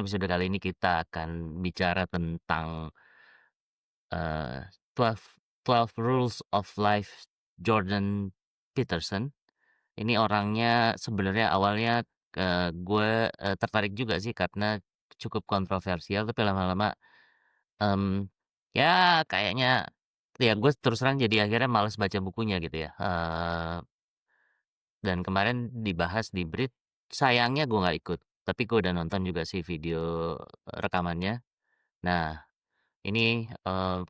episode kali ini kita akan bicara tentang, eee, 12 Rules of Life Jordan Peterson. Ini orangnya sebenarnya awalnya, gue, tertarik juga sih karena cukup kontroversial, tapi lama-lama, mmm, ya kayaknya ya gue terus terang jadi akhirnya males baca bukunya gitu ya, dan kemarin dibahas di Brit, sayangnya gue nggak ikut, tapi gue udah nonton juga sih video, rekamannya. Nah, ini,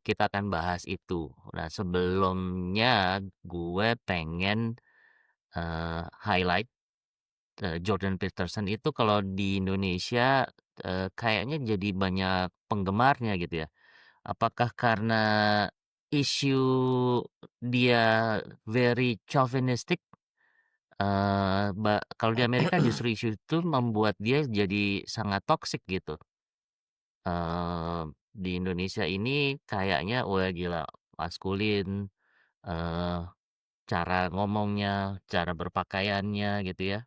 kita akan bahas itu. Nah, sebelumnya gue pengen, highlight, Jordan Peterson itu kalau di Indonesia, kayaknya jadi banyak penggemarnya gitu ya. Apakah karena isu dia very chauvinistic, kalau di Amerika justru isu itu membuat dia jadi sangat toxic gitu. Di Indonesia ini kayaknya wah gila maskulin, eee, cara ngomongnya, cara berpakaiannya gitu ya,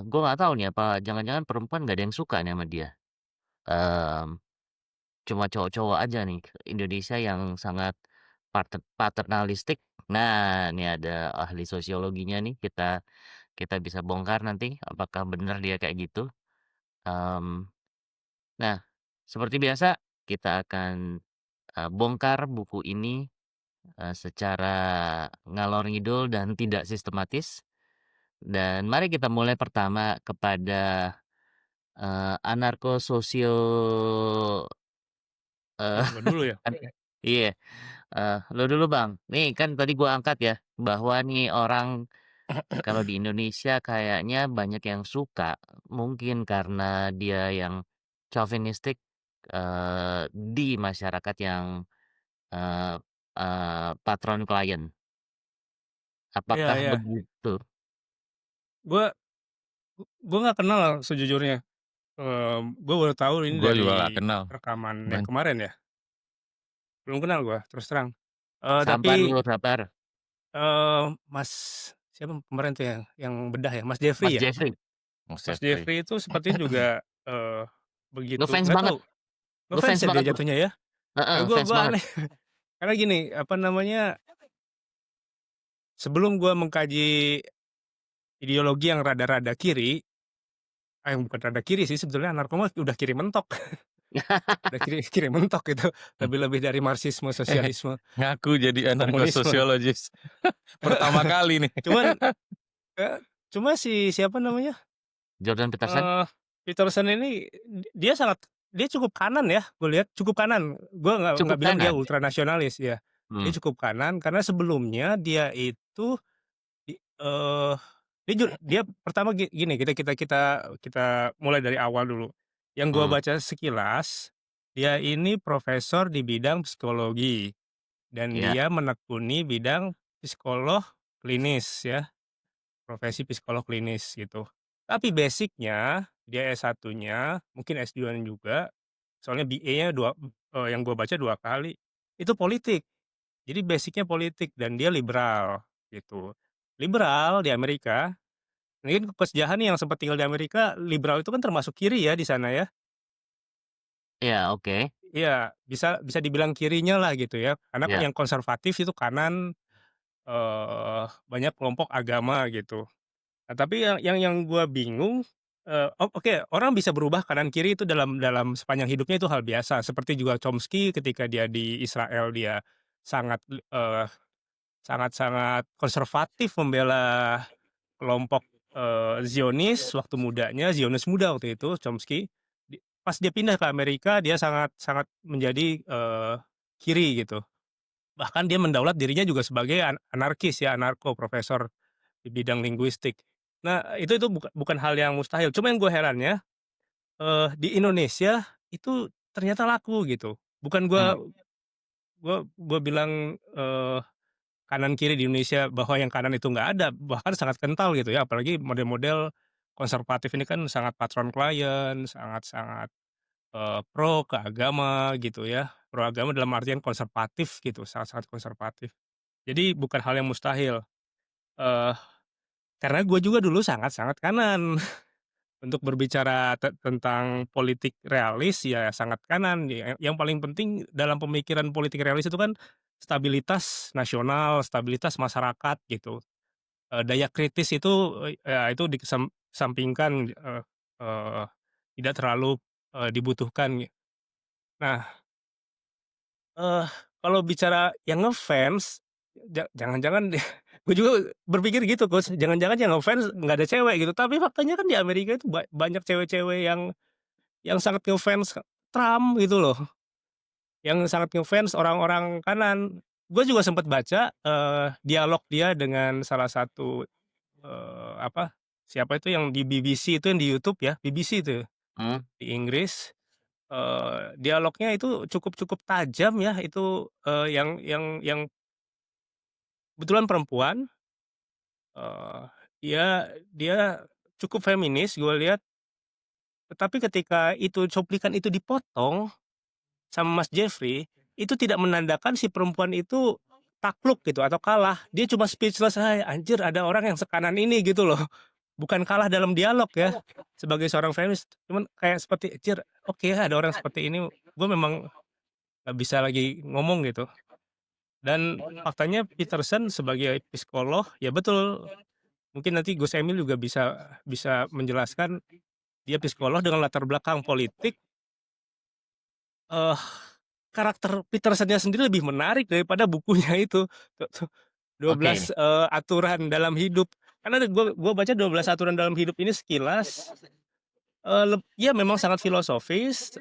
gue nggak tahu nih apa jangan-jangan perempuan nggak ada yang suka nih sama dia, mmm, cuma cowok-cowok aja nih Indonesia yang sangat paternalistik. Nah, ini ada ahli sosiologinya nih kita kita bisa bongkar nanti apakah benar dia kayak gitu, mmm, nah seperti biasa kita akan, bongkar buku ini, secara ngalor ngidul dan tidak sistematis. Dan mari kita mulai pertama kepada, anarko-sosio eee, Oh, gua dulu ya? an iya, lu dulu Bang. Nih kan tadi gua angkat ya, bahwa nih orang kalau di Indonesia kayaknya banyak yang suka, mungkin karena dia yang chauvinistik, di masyarakat yang, eee patron klien. Iya Apakah iya. begitu? Gua gua nggak kenal sejujurnya, gua baru tahu ini Gue juga dari nggak kenal, rekaman yang ban kemarin ya, belum kenal gua terus terang. Sabar Tapi, dulu, sabar. Mas siapa kemarin tuh yang bedah ya, Mas Mas Jeffrey ya? Jeffrey, Mas Mas Jeffrey. Jeffrey itu sepertinya juga, begitu ngefans nggak banget tahu, ngefans ngefans ya dia banget gua, jatuhnya ya? heeh, ngefans Gua banget. aneh, karena gini, apa namanya, sebelum gua mengkaji ideologi yang rada-rada kiri, bukan rada kiri sih sebetulnya anarko mah udah kiri mentok. Udah kiri kiri mentok itu, lebih-lebih dari marxisme, Eh, sosialisme, ngaku jadi komunisme. anarkososiologis pertama kali nih. Cuman, eee, cuma siapa namanya, Jordan Peterson eee, Peterson ini dia cukup kanan ya, gue lihat cukup kanan. Gue nggak cukup bilang dia kanan, ultranasionalis ya. Dia mmm, cukup kanan karena sebelumnya dia itu eee, dia pertama gini, kita mulai dari awal dulu. Yang gua mmm, baca sekilas, dia ini profesor di bidang psikologi. Dan iya, dia menekuni bidang psikolog klinis ya, profesi psikolog klinis gitu. Tapi basic-nya, dia S1-nya, mungkin S2-nya juga, soalnya BA-nya yang gua baca 2 kali, itu politik. Jadi basic-nya politik dan dia liberal, gitu. Liberal di Amerika, mungkin Coach Jahan nih yang sempat tinggal di Amerika, liberal itu kan termasuk kiri ya di sana ya? iya, oke, Iya, bisa bisa dibilang kirinya lah gitu ya, karena kan iya, yang konservatif itu kanan. Banyak kelompok agama gitu. Nah tapi yang gua bingung, oke orang bisa berubah kanan kiri itu dalam dalam sepanjang hidupnya itu hal biasa, seperti juga Chomsky ketika dia di Israel dia sangat, sangat-sangat konservatif membela kelompok, Zionis waktu mudanya, Zionis muda waktu itu Chomsky. Pas dia pindah ke Amerika dia sangat sangat menjadi, kiri gitu. Bahkan dia mendaulat dirinya juga sebagai anarkis ya, anarko, profesor di bidang linguistik. Nah, itu bukan hal yang mustahil, cuma yang gue herannya, di Indonesia itu ternyata laku gitu. Bukan mmm, gua bilang, kanan kiri di Indonesia bahwa yang kanan itu nggak ada, bahkan sangat kental gitu ya, apalagi model-model konservatif ini kan sangat patron klien, sangat-sangat, pro ke agama gitu ya, pro agama dalam artian konservatif gitu, sangat-sangat konservatif. Jadi bukan hal yang mustahil, eee, karena gue juga dulu sangat-sangat kanan. Untuk berbicara tentang politik realis ya sangat kanan, yang paling penting dalam pemikiran politik realis itu kan stabilitas nasional, stabilitas masyarakat gitu, daya kritis itu, ya itu kesampingkan, eee, tidak terlalu, dibutuhkan. Nah, Eee, kalau bicara yang ngefans, jangan-jangan gue juga berpikir gitu Coach, jangan-jangan yang ngefans nggak ada cewek gitu, tapi faktanya kan di Amerika itu banyak cewek-cewek yang sangat ngefans Trump gitu loh, yang sangat ngefans orang-orang kanan. Gue juga sempet baca, dialog dia dengan salah satu, apa, siapa itu yang di BBC itu yang di YouTube ya, BBC itu, Mmm, di Inggris. Dialognya itu cukup cukup tajam ya itu, yang kebetulan perempuan, eee, dia cukup feminis gue lihat, tetapi ketika itu cuplikan itu dipotong sama Mas Jeffrey, itu tidak menandakan si perempuan itu takluk gitu atau kalah, dia cuma speechless, "Hai, anjir ada orang yang sekanan ini," gitu loh. Bukan kalah dalam dialog ya, sebagai seorang feminis, cuman kayak seperti, "Anjir, oke ya ada orang seperti ini, gue memang nggak bisa lagi ngomong," gitu. Dan faktanya Peterson sebagai psikolog, ya betul, mungkin nanti Gus Emil juga bisa bisa menjelaskan, dia psikolog dengan latar belakang politik, eee, karakter Peterson-nya sendiri lebih menarik daripada bukunya itu, tuh 12, oke. aturan dalam hidup. Karena gua baca 12 aturan dalam hidup ini sekilas, ya memang sangat filosofis,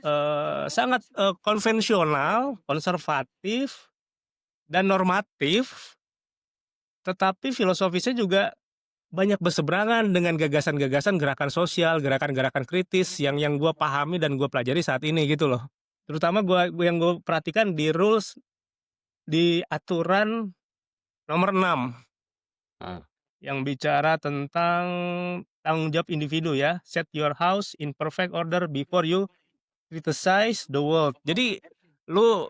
sangat, konvensional, konservatif, dan normatif, tetapi filosofisnya juga banyak berseberangan dengan gagasan-gagasan gerakan sosial, gerakan-gerakan kritis yang gua pahami dan gua pelajari saat ini gitu loh. Terutama yang gua perhatikan di rules, di aturan nomor 6 Heeh, yang bicara tentang tanggung jawab individu ya, "Set your house in perfect order before you criticize the world." Jadi lu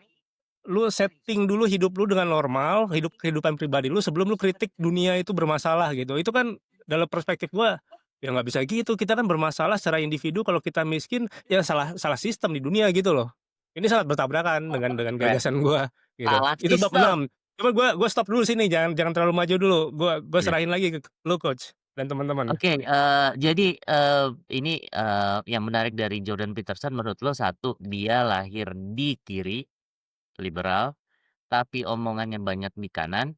lu setting dulu hidup lu dengan normal, kehidupan pribadi lu sebelum lu kritik dunia itu bermasalah gitu. Itu kan dalam perspektif gua, ya nggak bisa gitu, kita kan bermasalah secara individu kalau kita miskin, ya salah salah sistem di dunia gitu loh. Ini sangat bertabrakan dengan keren. gagasan gua gitu. Salah Itu bab sistem. 6. Coba gua stop dulu sini, jangan jangan terlalu maju dulu, gua Iya. serahin lagi ke lu Coach dan teman-teman. Oke, jadi, ini, yang menarik dari Jordan Peterson menurut lo satu, dia lahir di kiri, liberal, tapi omongannya banyak di kanan,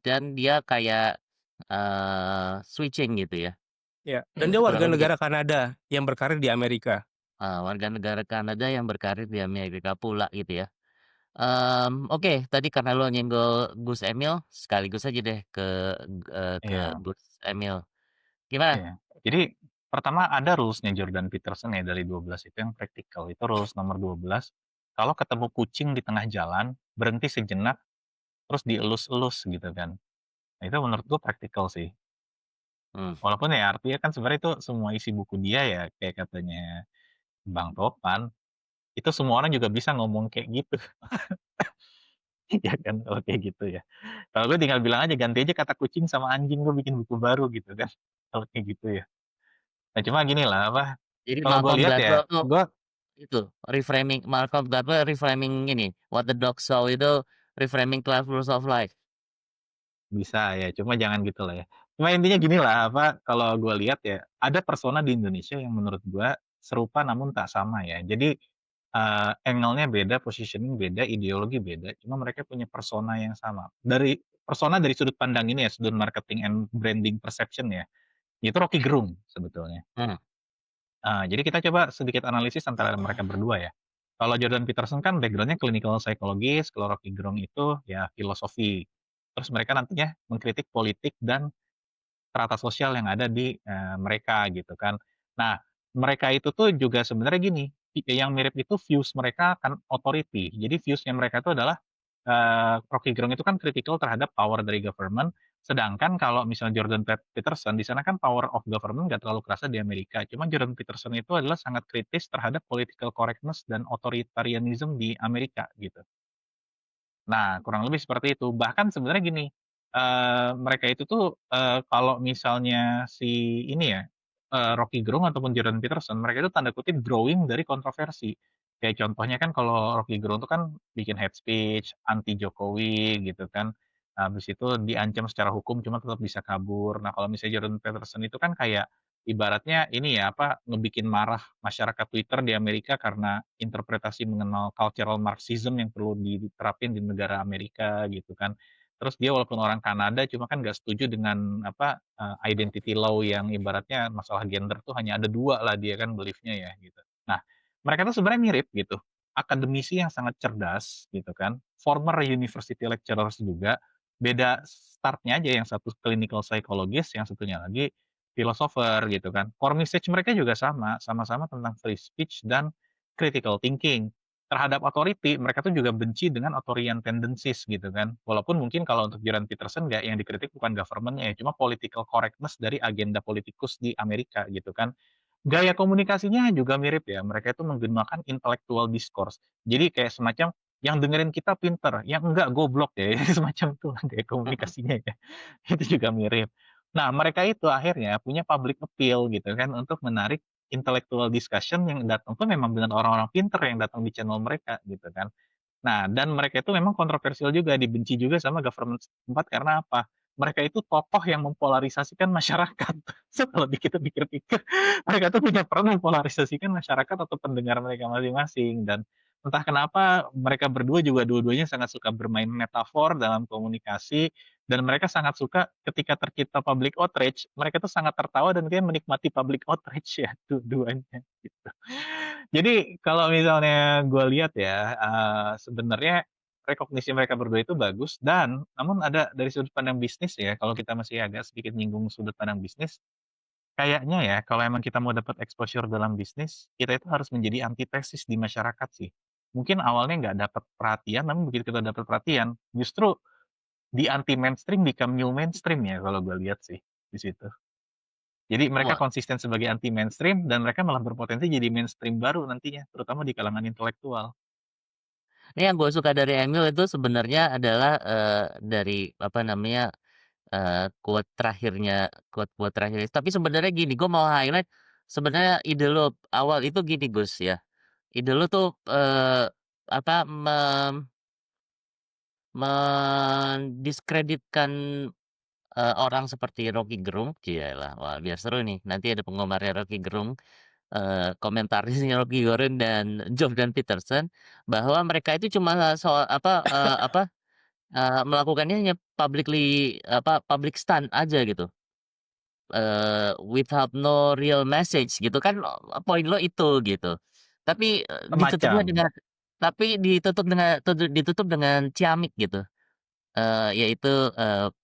dan dia kayak, switching gitu ya, Ya, dan dia warga kurang lebih negara Kanada yang berkarir di Amerika. warga negara Kanada yang berkarir di Amerika pula gitu ya. Oke, tadi karena lo nyenggol Gus Emil, sekaligus aja deh ke Iya, Gus Emil. Gimana? iya. Jadi pertama ada rules-nya Jordan Peterson ya dari 12 itu yang praktikal, itu rules nomor 12, kalau ketemu kucing di tengah jalan, berhenti sejenak, terus dielus-elus gitu kan. Nah itu menurut gua praktikal sih. Mmm, Walaupun ya artinya kan sebenarnya itu semua isi buku dia ya, kayak katanya Bang Topan, itu semua orang juga bisa ngomong kayak gitu, ya kan kalau kayak gitu ya. Kalau gue tinggal bilang aja ganti aja kata kucing sama anjing, gue bikin buku baru gitu kan, kalau kayak gitu ya. Nah cuma gini lah, apa, jadi kalau gue Malcolm lihat ya, Gladwell tuh gue itu, Malcolm Gladwell reframing ini, What the Dog Saw itu reframing 12 Rules of Life. bisa ya, cuma jangan gitu lah ya. Cuma intinya gini lah, apa, kalau gue lihat ya, ada persona di Indonesia yang menurut gue serupa namun tak sama ya. Jadi, angle-nya beda, positioning beda, ideologi beda, cuma mereka punya persona yang sama. Dari sudut pandang ini ya, sudut marketing and branding perception ya, itu Rocky Gerung sebetulnya. Mmm, Jadi kita coba sedikit analisis antara mereka berdua ya. Kalau Jordan Peterson kan background-nya clinical psychologist, kalau Rocky Gerung itu ya filosofi. Terus mereka nantinya mengkritik politik dan strata sosial yang ada di, mereka gitu kan. Nah, mereka itu tuh juga sebenarnya gini, yang mirip itu views mereka kan authority. Jadi views-nya mereka itu adalah, Rocky Gerung itu kan kritikal terhadap power dari government, sedangkan kalau misalnya Jordan Peterson di sana kan power of government nggak terlalu kerasa di Amerika. Cuma Jordan Peterson itu adalah sangat kritis terhadap political correctness dan authoritarianism di Amerika gitu. Nah, kurang lebih seperti itu. Bahkan sebenarnya gini, mereka itu tuh, kalau misalnya si ini ya, Rocky Gerung ataupun Jordan Peterson, mereka itu tanda kutip "growing" dari kontroversi. Kayak contohnya kan kalau Rocky Gerung itu kan bikin hate speech, anti Jokowi gitu kan, habis itu diancam secara hukum cuma tetap bisa kabur. Nah, kalau misalnya Jordan Peterson itu kan kayak ibaratnya ini ya, apa, ngebikin marah masyarakat Twitter di Amerika karena interpretasi mengenal cultural Marxism yang perlu diterapin di negara Amerika gitu kan. Terus dia walaupun orang Kanada, cuma kan nggak setuju dengan apa, identity law yang ibaratnya masalah gender tuh hanya ada 2 lah dia kan belief-nya ya gitu. Nah, mereka tuh sebenarnya mirip gitu, akademisi yang sangat cerdas gitu kan, former university lecturers juga, beda start-nya aja yang satu clinical psychologist, yang satunya lagi filosofer gitu kan. Core message mereka juga sama, sama-sama tentang free speech dan critical thinking. Terhadap authority, mereka tuh juga benci dengan authoritarian tendencies gitu kan. Walaupun mungkin kalau untuk Jordan Peterson nggak yang dikritik bukan government-nya ya, cuma political correctness dari agenda politikus di Amerika gitu kan. Gaya komunikasinya juga mirip ya, mereka itu menggunakan intellectual discourse. Jadi kayak semacam yang dengerin kita pinter, yang enggak goblok ya, semacam itu gaya komunikasinya ya. Itu juga mirip. Nah, mereka itu akhirnya punya public appeal gitu kan untuk menarik intellectual discussion yang datang tuh memang benar orang-orang pinter yang datang di channel mereka gitu kan. Nah, dan mereka itu memang kontroversial juga, dibenci juga sama government setempat karena apa? Mereka itu tokoh yang mempolarisasikan masyarakat. So, kalau kita pikir-pikir, mereka tuh punya peran mempolarisasikan masyarakat atau pendengar mereka masing-masing dan entah kenapa mereka berdua juga dua-duanya sangat suka bermain metafor dalam komunikasi dan mereka sangat suka ketika tercipta public outrage, mereka tuh sangat tertawa dan dia menikmati public outrage ya, dua-duanya gitu. Jadi kalau misalnya gue lihat ya, sebenarnya rekognisi mereka berdua itu bagus dan namun ada dari sudut pandang bisnis ya, kalau kita masih agak sedikit nyinggung sudut pandang bisnis, kayaknya ya kalau emang kita mau dapat exposure dalam bisnis, kita itu harus menjadi antitesis di masyarakat sih. Mungkin awalnya nggak dapat perhatian, namun begitu kita dapat perhatian, justru di anti mainstream become new mainstream ya kalau gue lihat sih, di situ. Jadi mereka Wah, konsisten sebagai anti mainstream dan mereka malah berpotensi jadi mainstream baru nantinya, terutama di kalangan intelektual. ini yang gue suka dari Emil itu sebenarnya adalah, dari apa namanya, quote-quote terakhirnya. Tapi sebenarnya gini, gue mau highlight sebenarnya ide lo awal itu gini Gus ya, ide lo tuh, apa, mendiskreditkan, orang seperti Rocky Gerung, cialah, wah biar seru nih, nanti ada penggemarnya Rocky Gerung, komentarisnya Rocky Gerung dan Jordan Peterson, bahwa mereka itu cuma soal melakukannya hanya public stunt aja gitu, without no real message gitu kan, poin lo itu gitu. Tapi, Semacam. ditutup dengan ciamik gitu, yaitu,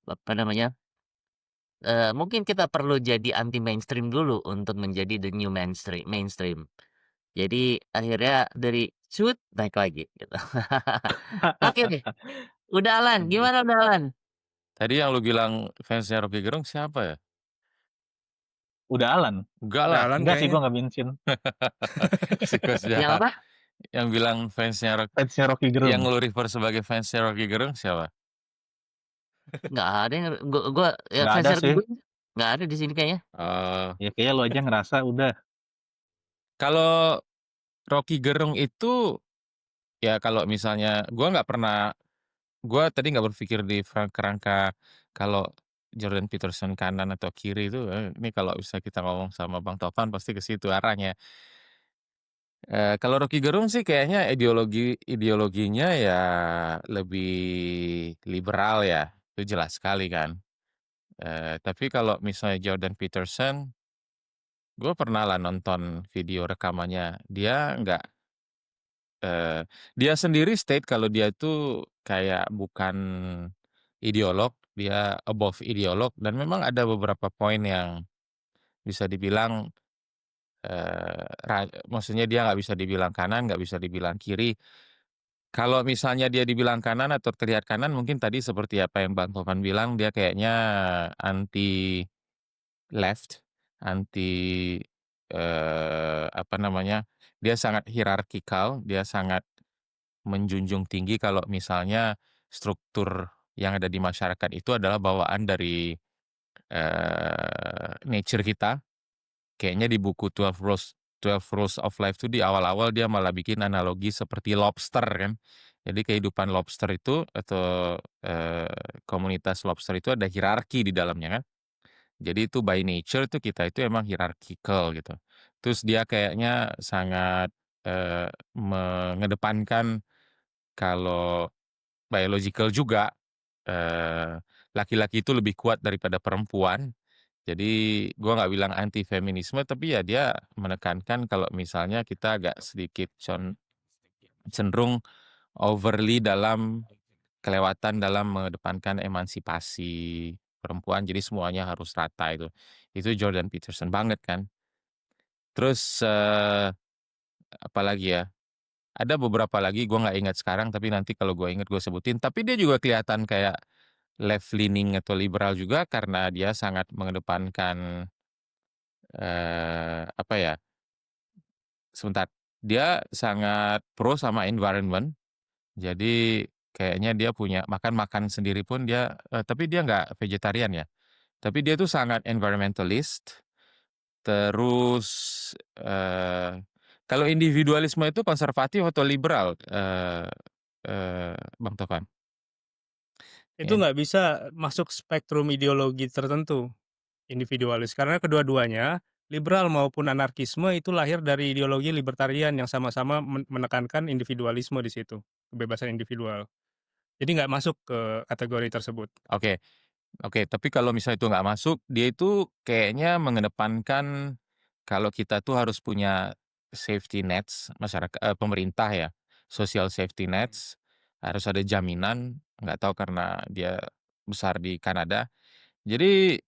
apa namanya, mungkin kita perlu jadi anti mainstream dulu untuk menjadi the new mainstream. Jadi akhirnya dari shoot naik lagi gitu. Oke deh, udah Alan, gimana udah Alan? Tadi yang lu bilang fansnya Rocky Gerung siapa ya? Udah Alan? Enggak Udah lah, Alan Enggak sih, kayaknya. gua nggak mention. si Coach Yang jahat. apa? Yang bilang Fansnya Rocky yang Gerung. lu refer sebagai fansnya Rocky Gerung siapa? Nggak ada yang gua ya Nggak fans ada Rocky sih. Gerung nggak ada di sini kayaknya. Oh, Ya kayaknya lu aja ngerasa udah. kalau Rocky Gerung itu, ya kalau misalnya gua tadi nggak berpikir di kerangka kalau Jordan Peterson kanan atau kiri itu, ini kalau bisa kita ngomong sama Bang Topan pasti ke situ arahnya. Kalau Rocky Gerung sih kayaknya ideologinya ya lebih liberal ya, itu jelas sekali kan. Tapi kalau misalnya Jordan Peterson, gue pernah lah nonton video rekamannya. Eee, dia sendiri state kalau dia itu kayak bukan ideolog, dia above ideolog dan memang ada beberapa poin yang bisa dibilang, maksudnya dia nggak bisa dibilang kanan, nggak bisa dibilang kiri. Kalau misalnya dia dibilang kanan atau terlihat kanan mungkin tadi seperti apa yang Bang Topan bilang, dia kayaknya anti left, anti, apa namanya, dia sangat hierarkikal, dia sangat menjunjung tinggi kalau misalnya struktur yang ada di masyarakat itu adalah bawaan dari, nature kita. kayaknya di buku 12 Rules of Life tuh di awal-awal dia malah bikin analogi seperti lobster kan. Jadi kehidupan lobster itu atau, komunitas lobster itu ada hierarki di dalamnya kan. Jadi itu by nature tuh kita itu emang hierarchical gitu. Terus dia kayaknya sangat, mengedepankan kalau biological juga, eee, laki-laki itu lebih kuat daripada perempuan. Jadi gua nggak bilang anti feminisme, tapi ya dia menekankan kalau misalnya kita agak sedikit cenderung overly kelewatan dalam mengedepankan emansipasi perempuan, jadi semuanya harus rata itu. Itu Jordan Peterson banget kan. Terus, apalagi ya, ada beberapa lagi gua nggak ingat sekarang, tapi nanti kalau gua ingat gua sebutin. Tapi dia juga kelihatan kayak left leaning atau liberal juga karena dia sangat mengedepankan, apa ya, sebentar, dia sangat pro sama environment. Jadi kayaknya dia punya makan sendiri pun dia tapi dia nggak vegetarian ya. Tapi dia tuh sangat environmentalist, terus, eee, kalau individualisme itu konservatif atau liberal, Bang Tovan? Itu Ya, nggak bisa masuk spektrum ideologi tertentu, individualis, karena kedua-duanya, liberal maupun anarkisme itu lahir dari ideologi libertarian yang sama-sama menekankan individualisme di situ, kebebasan individual. Jadi nggak masuk ke kategori tersebut. oke oke, tapi kalau misalnya itu nggak masuk, dia itu kayaknya mengedepankan kalau kita tuh harus punya safety nets pemerintah ya, social safety Mhm. nets, harus ada jaminan, nggak tahu karena dia besar di Kanada. Jadi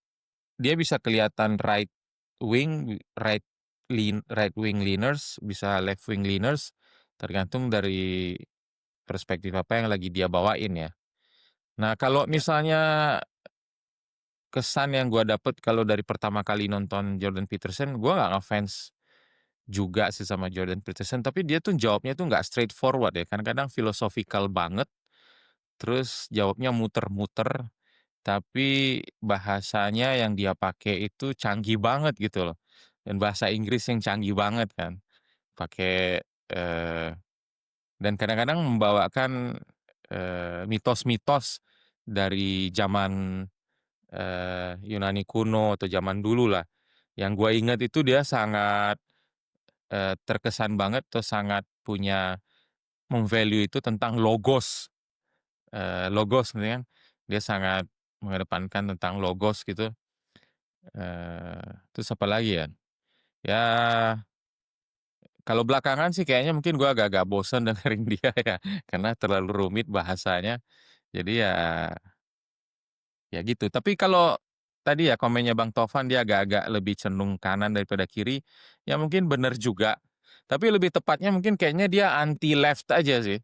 dia bisa kelihatan right wing leaners, bisa left wing leaners, tergantung dari perspektif apa yang lagi dia bawain ya. Nah, kalau Ya. misalnya kesan yang gua dapet kalau dari pertama kali nonton Jordan Peterson, gua nggak ngefans juga sih sama Jordan Peterson, tapi dia tuh jawabnya tuh nggak straightforward ya, kadang-kadang philosophical banget, terus jawabnya muter-muter, tapi bahasanya yang dia pakai itu canggih banget gitu loh, dan bahasa Inggris yang canggih banget kan, pakai, dan kadang-kadang membawakan, mitos-mitos dari zaman, Yunani kuno atau zaman dulu lah. Yang gua ingat itu dia sangat, terkesan banget atau sangat punya mem-value itu tentang logos, logos gitu kan. Dia sangat mengedepankan tentang logos gitu, terus apalagi ya, ya kalau belakangan sih kayaknya mungkin gua agak-agak bosen dengerin dia ya, karena terlalu rumit bahasanya. Jadi ya gitu. Tapi kalau tadi ya komennya Bang Tovan dia agak-agak lebih cenderung kanan daripada kiri, ya mungkin bener juga. Tapi lebih tepatnya mungkin kayaknya dia anti left aja sih.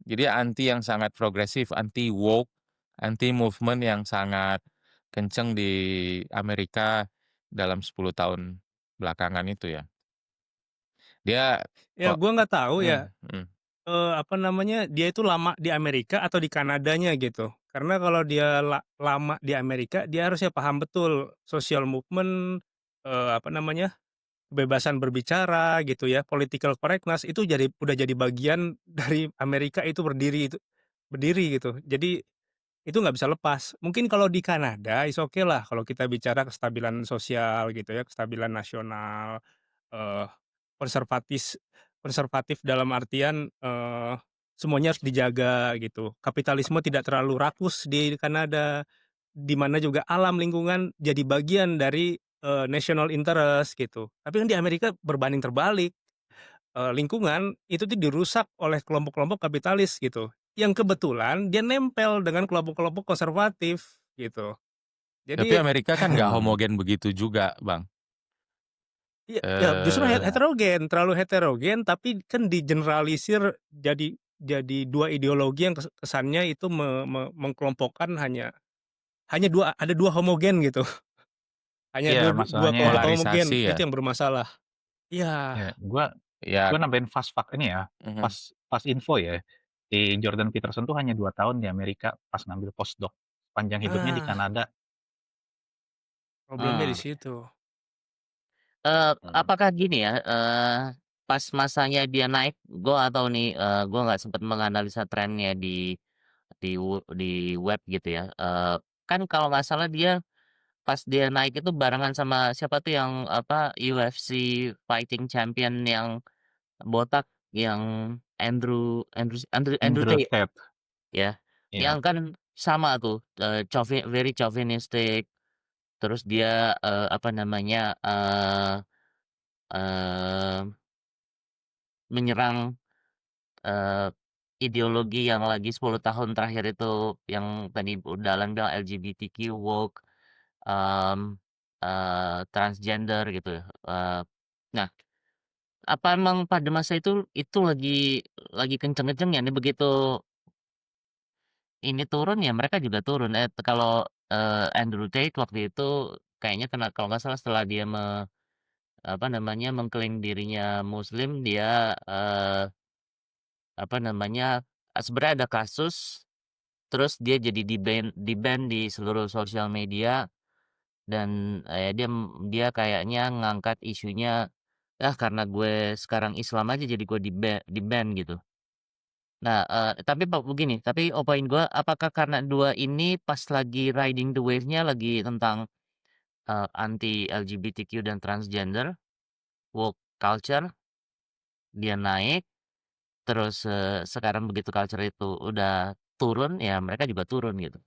Jadi anti yang sangat progresif, anti woke, anti movement yang sangat kenceng di Amerika dalam 10 tahun belakangan itu ya. Dia Ya kok gua nggak tahu mhm ya, mhm. apa namanya, dia itu lama di Amerika atau di Kanadanya gitu. Karena kalau dia lama di Amerika, dia harusnya paham betul social movement, apa namanya, kebebasan berbicara gitu ya, political correctness itu udah jadi bagian dari Amerika itu berdiri gitu. Jadi itu nggak bisa lepas. Mungkin kalau di Kanada is okay lah kalau kita bicara kestabilan sosial gitu ya, kestabilan nasional, eee, konservatis konservatif dalam artian, semuanya harus dijaga gitu. Kapitalisme tidak terlalu rakus di Kanada, di mana juga alam lingkungan jadi bagian dari, national interest gitu. Tapi kan di Amerika berbanding terbalik, lingkungan itu tuh dirusak oleh kelompok-kelompok kapitalis gitu, yang kebetulan dia nempel dengan kelompok-kelompok konservatif gitu. Tapi Jadi Amerika kan nggak homogen begitu juga, Bang. iya iya justru Eee, heterogen, terlalu heterogen tapi kan digeneralisir jadi 2 ideologi yang kesannya itu mengkelompokkan hanya 2 ada 2 homogen gitu, hanya Iya, 2 masalahnya kelompok homogen, polarisasi ya? itu yang bermasalah. Iya, ya gua Ya nambahin fast fact ini ya, mhm. fast info ya. Si Jordan Peterson tuh hanya 2 tahun di Amerika pas ngambil postdoc. Sepanjang hidupnya di ah, Kanada. problemnya di Mmm. situ. Apakah gini ya, pas masanya dia naik, gue nggak tahu nih, gue nggak sempet menganalisa trennya di web gitu ya, kan kalau nggak salah dia pas dia naik itu barengan sama siapa tuh yang apa, UFC fighting champion yang botak, yang Andrew Andrew Tate Tate, ya, iya. yang kan sama tuh, very chauvinistic, terus dia, apa namanya, eee, menyerang, eee, ideologi yang lagi 10 tahun terakhir itu yang tadi Dahlan bilang LGBTQ, woke, mmm, transgender gitu ya, nah, apa emang pada masa itu lagi kenceng-kencengnya nih begitu ini turun ya mereka juga turun, kalau, Andrew Tate waktu itu kayaknya kalau nggak salah setelah dia apa namanya, mengklaim dirinya muslim dia, apa namanya, sebenarnya ada kasus, terus dia jadi di-ban di seluruh sosial media dan, dia kayaknya ngangkat isunya, "Ah, karena gue sekarang Islam aja jadi gue di-ban," gitu. Nah, tapi begini, tapi poin gue, apakah karena 2 ini pas lagi riding the wave-nya lagi tentang, anti LGBTQ dan transgender, woke culture, dia naik, terus, sekarang begitu culture itu udah turun, ya mereka juga turun gitu.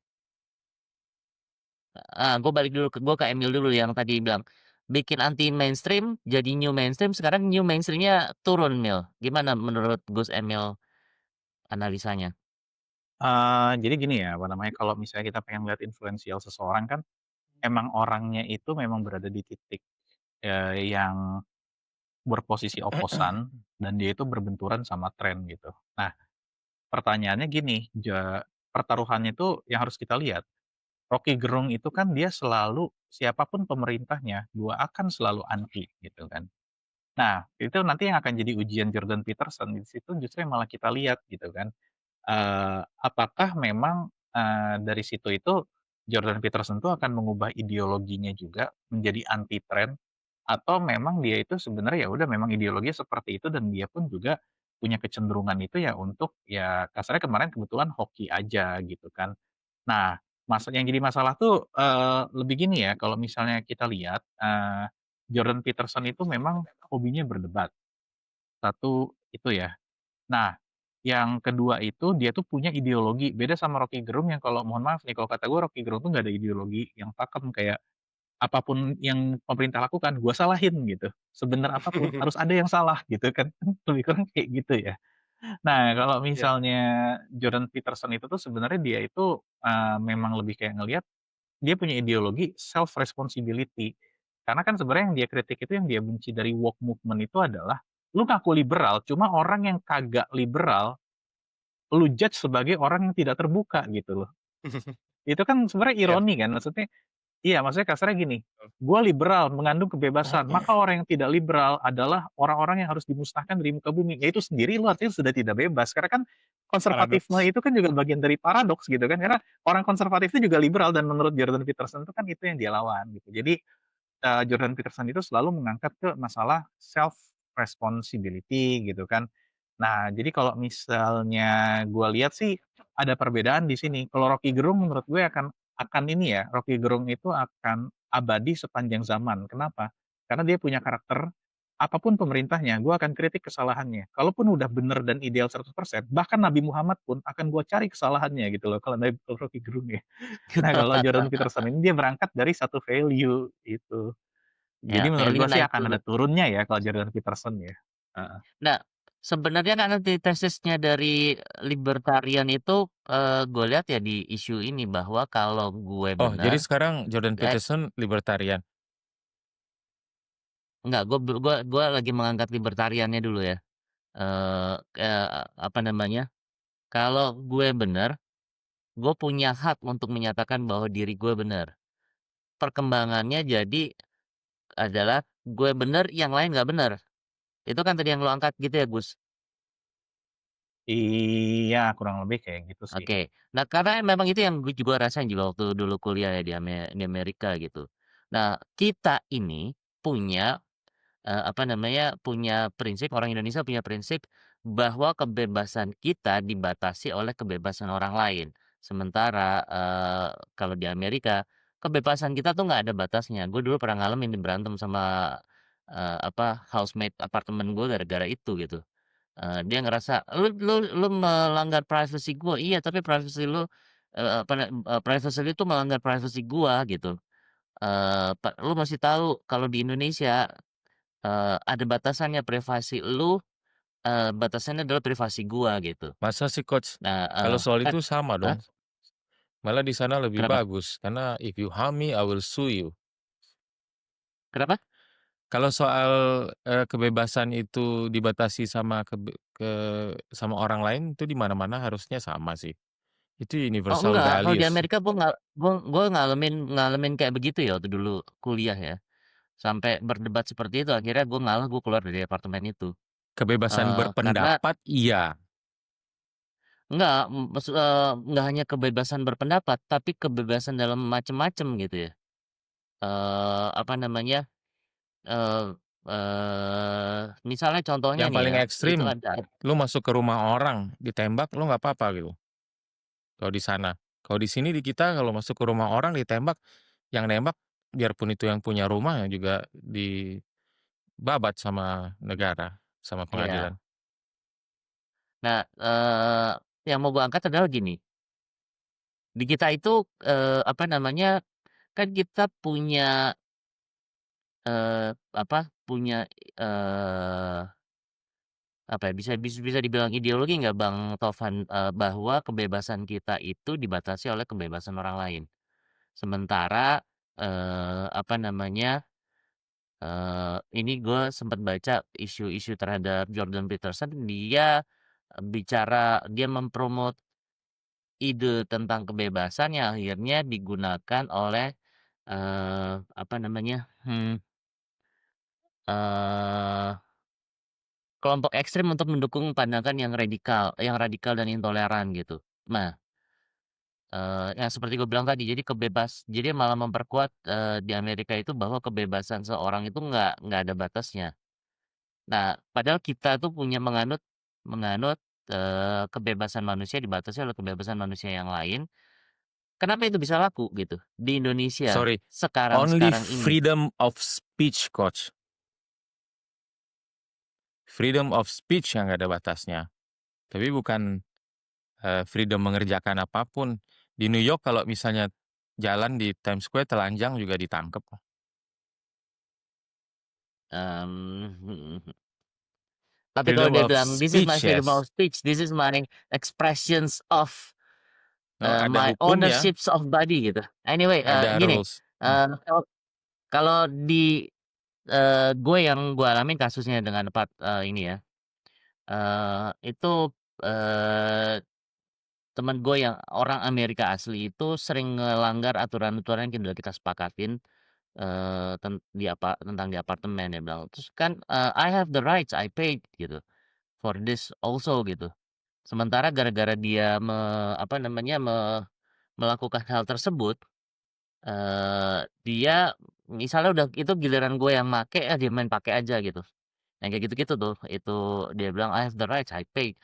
Gue balik dulu ke Emil dulu yang tadi bilang, bikin anti mainstream jadi new mainstream, sekarang new mainstream-nya turun, Mil. Gimana menurut Gus Emil analisanya? Jadi gini ya, apa namanya, kalau misalnya kita pengen lihat influensial seseorang kan, emang orangnya itu memang berada di titik, yang berposisi oposan dan dia itu berbenturan sama tren gitu. Nah, pertanyaannya gini, pertaruhannya itu yang harus kita lihat, Rocky Gerung itu kan dia selalu siapapun pemerintahnya, gua akan selalu anti gitu kan. Nah, itu nanti yang akan jadi ujian Jordan Peterson, di situ justru yang malah kita lihat gitu kan. Apakah memang, dari situ itu Jordan Peterson tuh akan mengubah ideologinya juga menjadi anti tren, atau memang dia itu sebenarnya ya udah memang ideologinya seperti itu dan dia pun juga punya kecenderungan itu ya untuk ya kasarnya kemarin kebetulan hoki aja gitu kan. Nah, yang jadi masalah tuh, lebih gini ya kalau misalnya kita lihat, Jordan Peterson itu memang hobinya berdebat, satu itu ya. Nah, yang kedua itu dia tuh punya ideologi, beda sama Rocky Gerung yang kalau mohon maaf nih, kalau kata gue Rocky Gerung tuh nggak ada ideologi yang pakem, kayak apapun yang pemerintah lakukan gua salahin gitu, sebenar apapun harus ada yang salah gitu kan, lebih kurang kayak gitu ya. Nah, kalau Iya. misalnya Jordan Peterson itu tuh sebenarnya dia itu, memang lebih kayak ngelihat dia punya ideologi self responsibility. Karena kan sebenarnya yang dia kritik itu, yang dia benci dari woke movement itu adalah, lu ngaku liberal, cuma orang yang kagak liberal, lu judge sebagai orang yang tidak terbuka gitu loh. Itu kan sebenarnya Iya, ironi kan, maksudnya iya, maksudnya kasarnya gini, "Gua liberal, mengandung kebebasan, maka orang yang tidak liberal adalah orang-orang yang harus dimusnahkan dari muka bumi." Ya itu sendiri lu artinya sudah tidak bebas, karena kan konservatisme paradoks. itu kan juga bagian dari paradoks gitu kan, karena orang konservatif itu juga liberal dan menurut Jordan Peterson itu kan itu yang dia lawan gitu. Jadi Jordan Peterson itu selalu mengangkat ke masalah self responsibility gitu kan. Nah, jadi kalau misalnya gue lihat sih ada perbedaan di sini. Kalau Rocky Gerung menurut gue akan ini ya, Rocky Gerung itu akan abadi sepanjang zaman. Kenapa? Karena dia punya karakter, apapun pemerintahnya, gue akan kritik kesalahannya. Kalaupun udah bener dan ideal 100%, bahkan Nabi Muhammad pun akan gue cari kesalahannya gitu loh, kalau Rocky Gerung ya. Nah, kalau Jordan Peterson ini dia berangkat dari satu value itu. Ya, Jadi menurut value gua sih naik akan dulu. ada turunnya ya kalau Jordan Peterson ya. Heeh. Nah, sebenarnya kan antitesisnya dari libertarian itu, gue lihat ya di isu ini bahwa kalau gue Oh, jadi benar, sekarang Jordan eh, Peterson libertarian? enggak, gue lagi mengangkat libertariannya dulu ya, apa namanya, kalau gue benar, gue punya hak untuk menyatakan bahwa diri gue benar. Perkembangannya jadi adalah gue benar, yang lain nggak benar. Itu kan tadi yang lo angkat gitu ya, Gus? Iya, kurang lebih kayak gitu sih. Oke. Nah, karena memang itu yang gue juga rasain juga waktu dulu kuliah ya di Amerika gitu. Nah, kita ini punya apa namanya, punya prinsip orang Indonesia punya prinsip bahwa kebebasan kita dibatasi oleh kebebasan orang lain. Sementara, kalau di Amerika, kebebasan kita tuh nggak ada batasnya. Gue dulu pernah ngalamin berantem sama, apa, housemate apartemen gue gara-gara itu gitu. Dia ngerasa, "Lu melanggar privasi gua." "Iya, tapi privasi lu, apa privasi lu itu melanggar privasi gua," gitu. "Lu mesti tahu kalau di Indonesia, ada batasannya privasi lu, batasannya adalah privasi gua," gitu. Masa sih Coach? Nah, Kalau soal kan itu sama hah? dong. Malah di sana lebih Kenapa? bagus, karena if you harm me, I will sue you. Kenapa? Kalau soal, kebebasan itu dibatasi sama orang lain, itu di mana-mana harusnya sama sih. Itu Oh, universal enggak, kalau di values. Amerika gua ngalamin ngalamin kayak begitu ya waktu dulu kuliah ya. Sampai berdebat seperti itu, akhirnya gua ngalah, gua keluar dari apartemen itu. Kebebasan Karena berpendapat iya, enggak, enggak hanya kebebasan berpendapat, tapi kebebasan dalam macem-macem gitu ya. Apa namanya, eee misalnya contohnya yang nih paling ya, itu ekstrim, ada lu masuk ke rumah orang, ditembak lu nggak apa-apa gitu, kalau di sana. Kalau di sini di kita kalau masuk ke rumah orang ditembak, yang nembak biarpun itu yang punya rumah yang juga dibabat sama negara, sama pengadilan. iya. Nah, yang mau gua angkat adalah gini, di kita itu, apa namanya, kan kita punya, apa, punya, eee, apa ya, bisa dibilang ideologi nggak Bang Tovan, bahwa kebebasan kita itu dibatasi oleh kebebasan orang lain. Sementara, apa namanya, ini gue sempat baca isu-isu terhadap Jordan Peterson, dia, dia mempromot ide tentang kebebasan yang akhirnya digunakan oleh, apa namanya, eee, kelompok ekstrem untuk mendukung pandangan yang radikal dan intoleran gitu. Nah, yang seperti gue bilang tadi, jadi malah memperkuat, di Amerika itu bahwa kebebasan seorang itu nggak ada batasnya. Nah, padahal kita tuh punya menganut menganut, kebebasan manusia dibatasi oleh kebebasan manusia yang lain. Kenapa itu bisa laku gitu di Indonesia Sorry, only sekarang-sekarang ini? freedom of speech, Coach. Freedom of speech yang nggak ada batasnya. Tapi bukan, freedom mengerjakan apapun. Di New York kalau misalnya jalan di Times Square telanjang juga ditangkep. Mhm. Tapi kalau Freedom dia of bilang, "This is my speech, freedom of yes. speech, this is my expressions of, No, ada my hukumnya, ownerships of body," gitu. Anyway, ada gini, rules. kalau kalau di, gue yang gue alamin kasusnya dengan ini ya, itu, eee, temen gue yang orang Amerika asli itu sering ngelanggar aturan-aturan yang udah kita sepakatin, tentang di apartemen, dia bilang. Terus kan, "I have the rights, I paid," gitu, "for this also," gitu. Sementara gara-gara dia apa namanya, melakukan hal tersebut, dia misalnya udah itu giliran gue yang make, dia main pakai aja gitu. Yang kayak gitu-gitu tuh, itu dia bilang, "I have the rights, I pay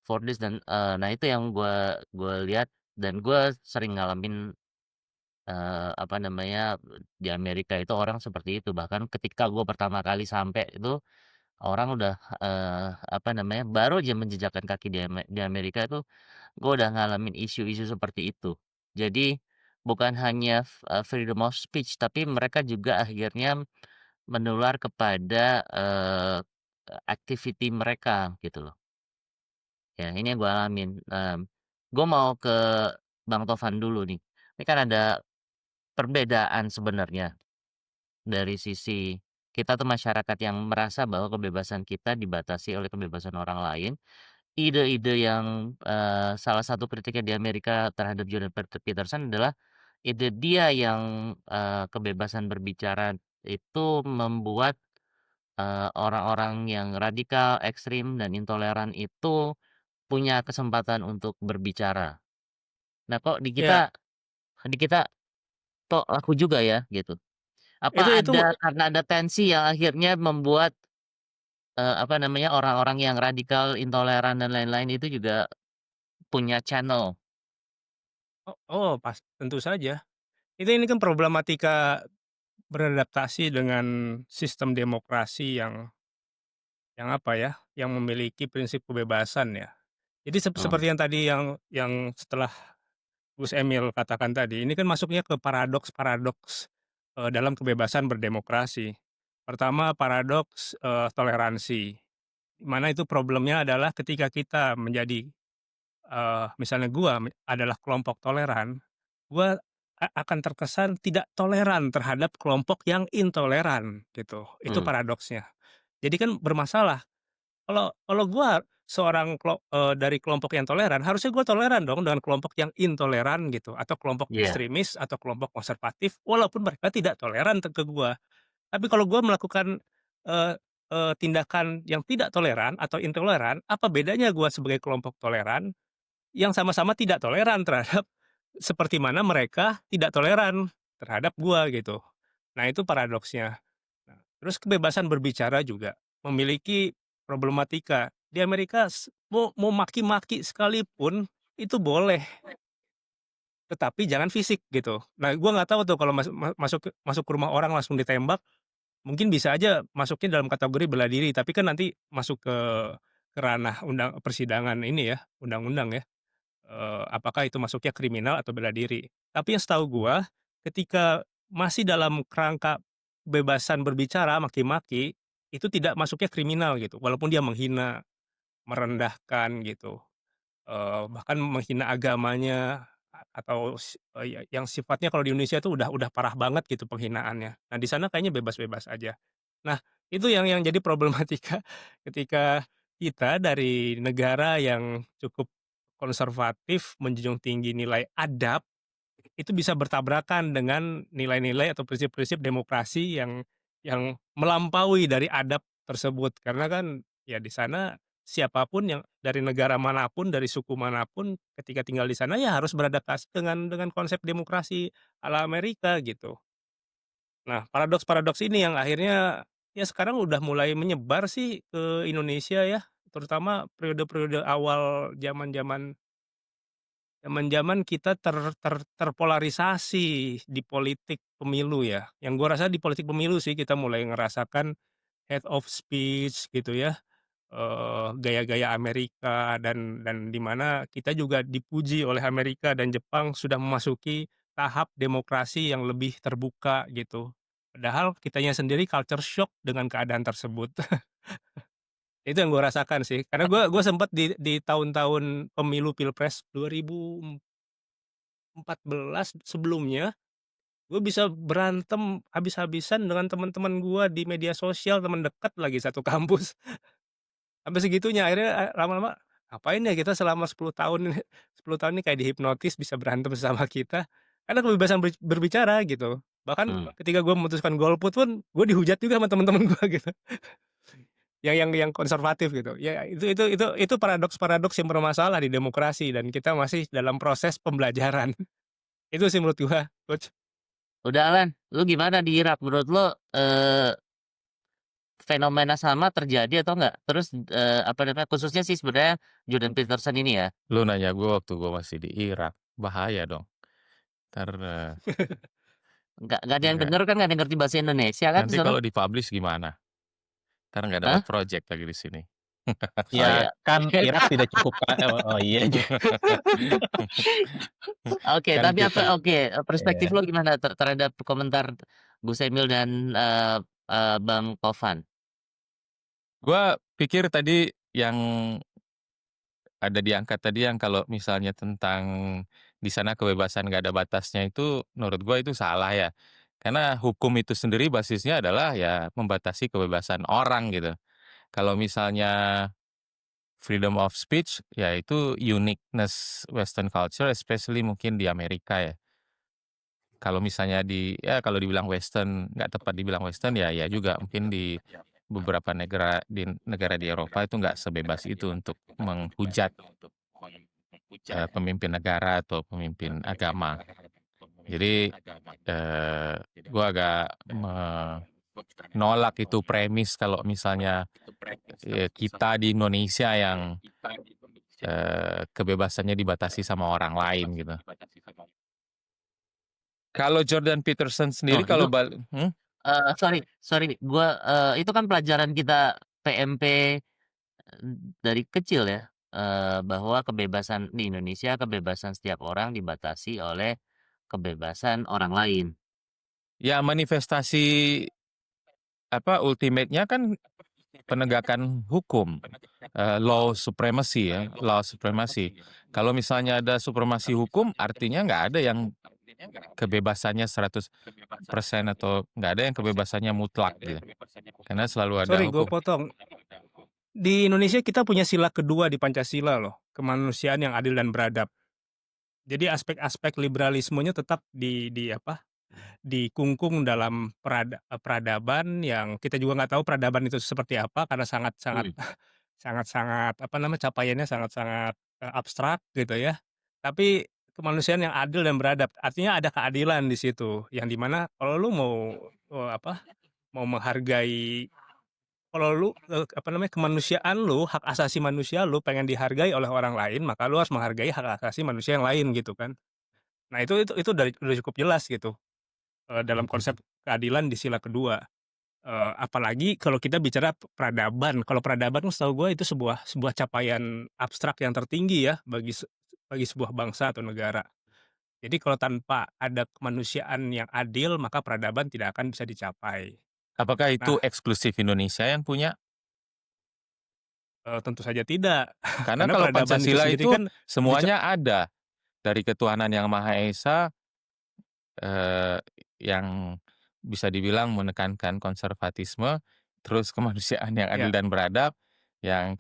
for this," dan, nah itu yang gue lihat dan gue sering ngalamin, apa namanya, di Amerika itu orang seperti itu. Bahkan ketika gue pertama kali sampai itu, orang udah, apa namanya, baru aja menjejakkan kaki di Amerika itu, gue udah ngalamin isu-isu seperti itu. Jadi, bukan hanya freedom of speech, tapi mereka juga akhirnya menular kepada, activity mereka gitu loh. Ya ini yang gue alamin, gue mau ke Bang Tovan dulu nih. Ini kan ada perbedaan sebenarnya dari sisi kita tuh masyarakat yang merasa bahwa kebebasan kita dibatasi oleh kebebasan orang lain. Ide-ide yang, salah satu kritiknya di Amerika terhadap Jordan Peterson adalah ide dia yang, kebebasan berbicara itu membuat, orang-orang yang radikal, ekstrim, dan intoleran itu punya kesempatan untuk berbicara. Nah kok Ya, di kita kok laku juga ya gitu. Apa Itu karena ada tensi yang akhirnya membuat, apa namanya, orang-orang yang radikal, intoleran, dan lain-lain itu juga punya channel? tentu saja. Ini kan problematika beradaptasi dengan sistem demokrasi yang apa ya, yang memiliki prinsip kebebasan ya. Jadi Mmm, seperti yang tadi yang setelah Gus Emil katakan tadi, ini kan masuknya ke paradoks-paradoks, dalam kebebasan berdemokrasi. Pertama paradoks, toleransi, di mana itu problemnya adalah ketika kita menjadi, misalnya gua adalah kelompok toleran, gua akan terkesan tidak toleran terhadap kelompok yang intoleran gitu, itu mmm, paradoksnya. Jadi kan bermasalah. Kalau kalau gua seorang dari kelompok yang toleran, harusnya gua toleran dong dengan kelompok yang intoleran gitu, atau kelompok iya, ekstremis, atau kelompok konservatif, walaupun mereka tidak toleran ke gua. Tapi kalau gua melakukan, eee tindakan yang tidak toleran atau intoleran, apa bedanya gua sebagai kelompok toleran, yang sama-sama tidak toleran terhadap seperti mana mereka tidak toleran terhadap gua gitu. Nah itu paradoksnya. Nah, terus kebebasan berbicara juga memiliki problematika. Di Amerika mau maki-maki sekalipun itu boleh, tetapi jangan fisik gitu. Nah, gua nggak tahu tuh kalau masuk ke rumah orang langsung ditembak, mungkin bisa aja masuknya dalam kategori bela diri, tapi kan nanti masuk ke ranah persidangan ini ya, undang-undang ya, apakah itu masuknya kriminal atau bela diri. Tapi yang setahu gua, ketika masih dalam kerangka kebebasan berbicara, maki-maki, itu tidak masuknya kriminal gitu, walaupun dia menghina, merendahkan gitu, bahkan menghina agamanya, atau yang sifatnya kalau di Indonesia itu udah parah banget gitu penghinaannya. Nah, di sana kayaknya bebas-bebas aja. Nah, itu yang jadi problematika ketika kita dari negara yang cukup konservatif, menjunjung tinggi nilai adab, itu bisa bertabrakan dengan nilai-nilai atau prinsip-prinsip demokrasi yang melampaui dari adab tersebut. Karena kan ya di sana siapapun yang dari negara manapun, dari suku manapun ketika tinggal di sana ya harus beradaptasi dengan konsep demokrasi ala Amerika gitu. Nah, paradoks-paradoks ini yang akhirnya ya sekarang udah mulai menyebar sih ke Indonesia ya, terutama periode-periode awal zaman-zaman kita terpolarisasi di politik pemilu ya, yang gua rasa di politik pemilu sih kita mulai ngerasakan hate of speech gitu ya, gaya-gaya Amerika dan di mana kita juga dipuji oleh Amerika dan Jepang sudah memasuki tahap demokrasi yang lebih terbuka gitu. Padahal kitanya sendiri culture shock dengan keadaan tersebut. Itu yang gua rasakan sih, karena gua sempet di tahun-tahun pemilu pilpres 2014 sebelumnya, gue bisa berantem habis-habisan dengan teman-teman gua di media sosial, teman dekat lagi satu kampus. Sampai segitunya akhirnya, lama-lama, ngapain ya kita selama 10 tahun ini 10 tahun ini kayak dihipnotis bisa berantem sesama kita, karena kebebasan berbicara gitu. Bahkan mmm. ketika gua memutuskan golput pun, gue dihujat juga sama teman-teman gua gitu, yang konservatif gitu. Ya itu paradoks-paradoks yang bermasalah di demokrasi dan kita masih dalam proses pembelajaran. Itu sih menurut gua, Coach. Udah Alan, lu gimana di Irak? Menurut lu, fenomena sama terjadi atau enggak? Terus, apa namanya, khususnya sih sebenarnya Jordan Peterson ini ya, Lu nanya gue waktu gue masih di Irak, bahaya dong. Entar, nggak ada yang nggak denger kan, nggak ada yang ngerti bahasa Indonesia kan di nanti sono? kalau di-publish gimana? Entar nggak dapat Hah? project lagi di sini. Oh Ya ya. kan Irak tidak cukup oh iya juga. Oke, Kan tapi kita perspektif Iya. lo gimana terhadap komentar Gus Emil dan, Bang Tovan? gua pikir tadi yang ada diangkat tadi yang kalau misalnya tentang di sana kebebasan nggak ada batasnya itu menurut gua itu salah ya. Karena hukum itu sendiri basisnya adalah ya membatasi kebebasan orang gitu. Kalau misalnya freedom of speech ya itu uniqueness western culture especially mungkin di Amerika ya. Kalau misalnya ya kalau dibilang western, nggak tepat dibilang western ya juga mungkin di beberapa negara di Eropa itu nggak sebebas itu untuk menghujat, pemimpin negara atau pemimpin agama. Jadi, gua agak menolak itu premis kalau misalnya, kita di Indonesia yang, kebebasannya dibatasi sama orang lain gitu. Kalau Jordan Peterson sendiri Oh itu, sorry, itu kan pelajaran kita PMP, dari kecil ya, bahwa kebebasan di Indonesia, kebebasan setiap orang dibatasi oleh kebebasan orang lain. Ya manifestasi ultimate-nya kan penegakan hukum, law supremacy ya, law supremacy. Kalau misalnya ada supremasi hukum, artinya nggak ada yang kebebasannya 100% atau nggak ada yang kebebasannya mutlak gitu. Karena selalu ada Sorry, gue hukum. potong. Di Indonesia kita punya sila kedua di Pancasila loh, kemanusiaan yang adil dan beradab. Jadi aspek-aspek liberalismenya tetap dikungkung dalam peradaban yang kita juga nggak tahu peradaban itu seperti apa karena sangat-sangat sangat-sangat capaiannya sangat-sangat abstrak gitu ya. Tapi kemanusiaan yang adil dan beradab, artinya ada keadilan di situ yang dimana kalau lu mau mau menghargai, kalau lu kemanusiaan lu, hak asasi manusia lu pengen dihargai oleh orang lain, maka lu harus menghargai hak asasi manusia yang lain gitu kan. Nah itu udah cukup jelas gitu. Dalam konsep keadilan di sila kedua, apalagi kalau kita bicara peradaban. Kalau peradaban kan setahu gue itu sebuah sebuah capaian abstrak yang tertinggi ya bagi sebuah bangsa atau negara. Jadi kalau tanpa ada kemanusiaan yang adil, maka peradaban tidak akan bisa dicapai. Apakah itu Nah, eksklusif Indonesia yang punya? tentu saja tidak, Karena karena kalau peradaban itu Pancasila sendiri itu kan semuanya ada, dari ketuhanan yang Maha Esa, eee, yang bisa dibilang menekankan konservatisme, terus kemanusiaan yang adil ya, dan beradab, yang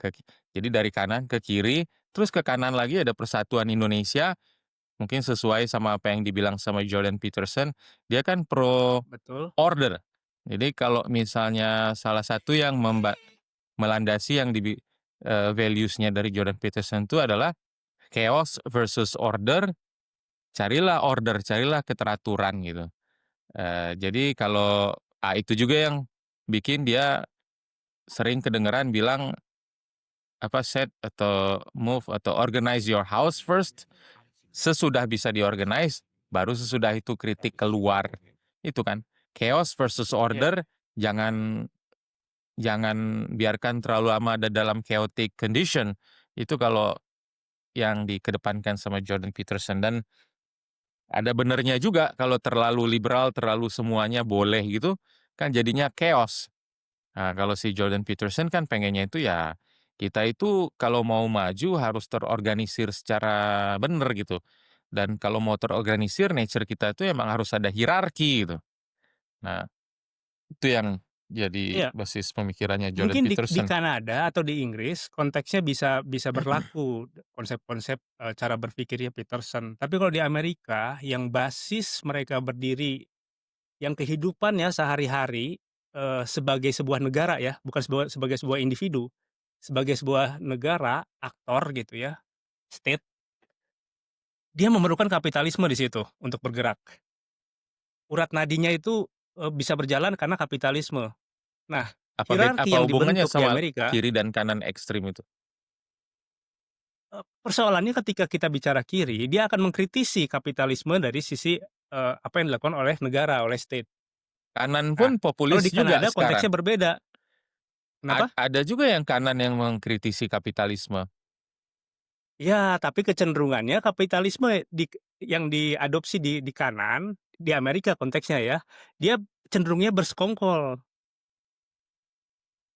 jadi dari kanan ke kiri, terus ke kanan lagi ada persatuan Indonesia, mungkin sesuai sama apa yang dibilang sama Jordan Peterson, dia kan pro betul. order. Jadi kalau misalnya salah satu yang melandasi yang values-nya dari Jordan Peterson itu adalah chaos versus order, carilah order, carilah keteraturan gitu. Jadi kalau itu juga yang bikin dia sering kedengeran bilang set atau move atau organize your house first, sesudah bisa diorganize, baru sesudah itu kritik keluar. Itu kan, chaos versus Ya. order, jangan jangan biarkan terlalu lama ada dalam chaotic condition. Itu kalau yang dikedepankan sama Jordan Peterson. Dan ada benernya juga kalau terlalu liberal, terlalu semuanya boleh gitu, kan jadinya chaos. Nah, kalau si Jordan Peterson kan pengennya itu ya, kita itu kalau mau maju harus terorganisir secara bener gitu. Dan kalau mau terorganisir, nature kita itu emang harus ada hierarki gitu. Nah, itu yang jadi Iya. basis pemikirannya Jordan Mungkin di Peterson. Kanada atau di Inggris konteksnya bisa berlaku konsep-konsep, cara berpikirnya Peterson. Tapi kalau di Amerika yang basis mereka berdiri, yang kehidupannya sehari-hari, sebagai sebuah negara ya, bukan sebagai sebuah individu, sebagai sebuah negara, aktor gitu ya, state, dia memerlukan kapitalisme di situ untuk bergerak. Urat nadinya itu, bisa berjalan karena kapitalisme. Nah, hierarki Apa yang hubungannya dibentuk di sama Amerika. kiri dan kanan ekstrim itu? Persoalannya ketika kita bicara kiri, dia akan mengkritisi kapitalisme dari sisi, apa yang dilakukan oleh negara, oleh state. Kanan Nah, pun kalau populis di juga Kanada sekarang. konteksnya berbeda. Kenapa? Ada juga yang kanan yang mengkritisi kapitalisme. Ya, tapi kecenderungannya kapitalisme yang diadopsi di kanan, di Amerika konteksnya ya, dia cenderungnya bersekongkol,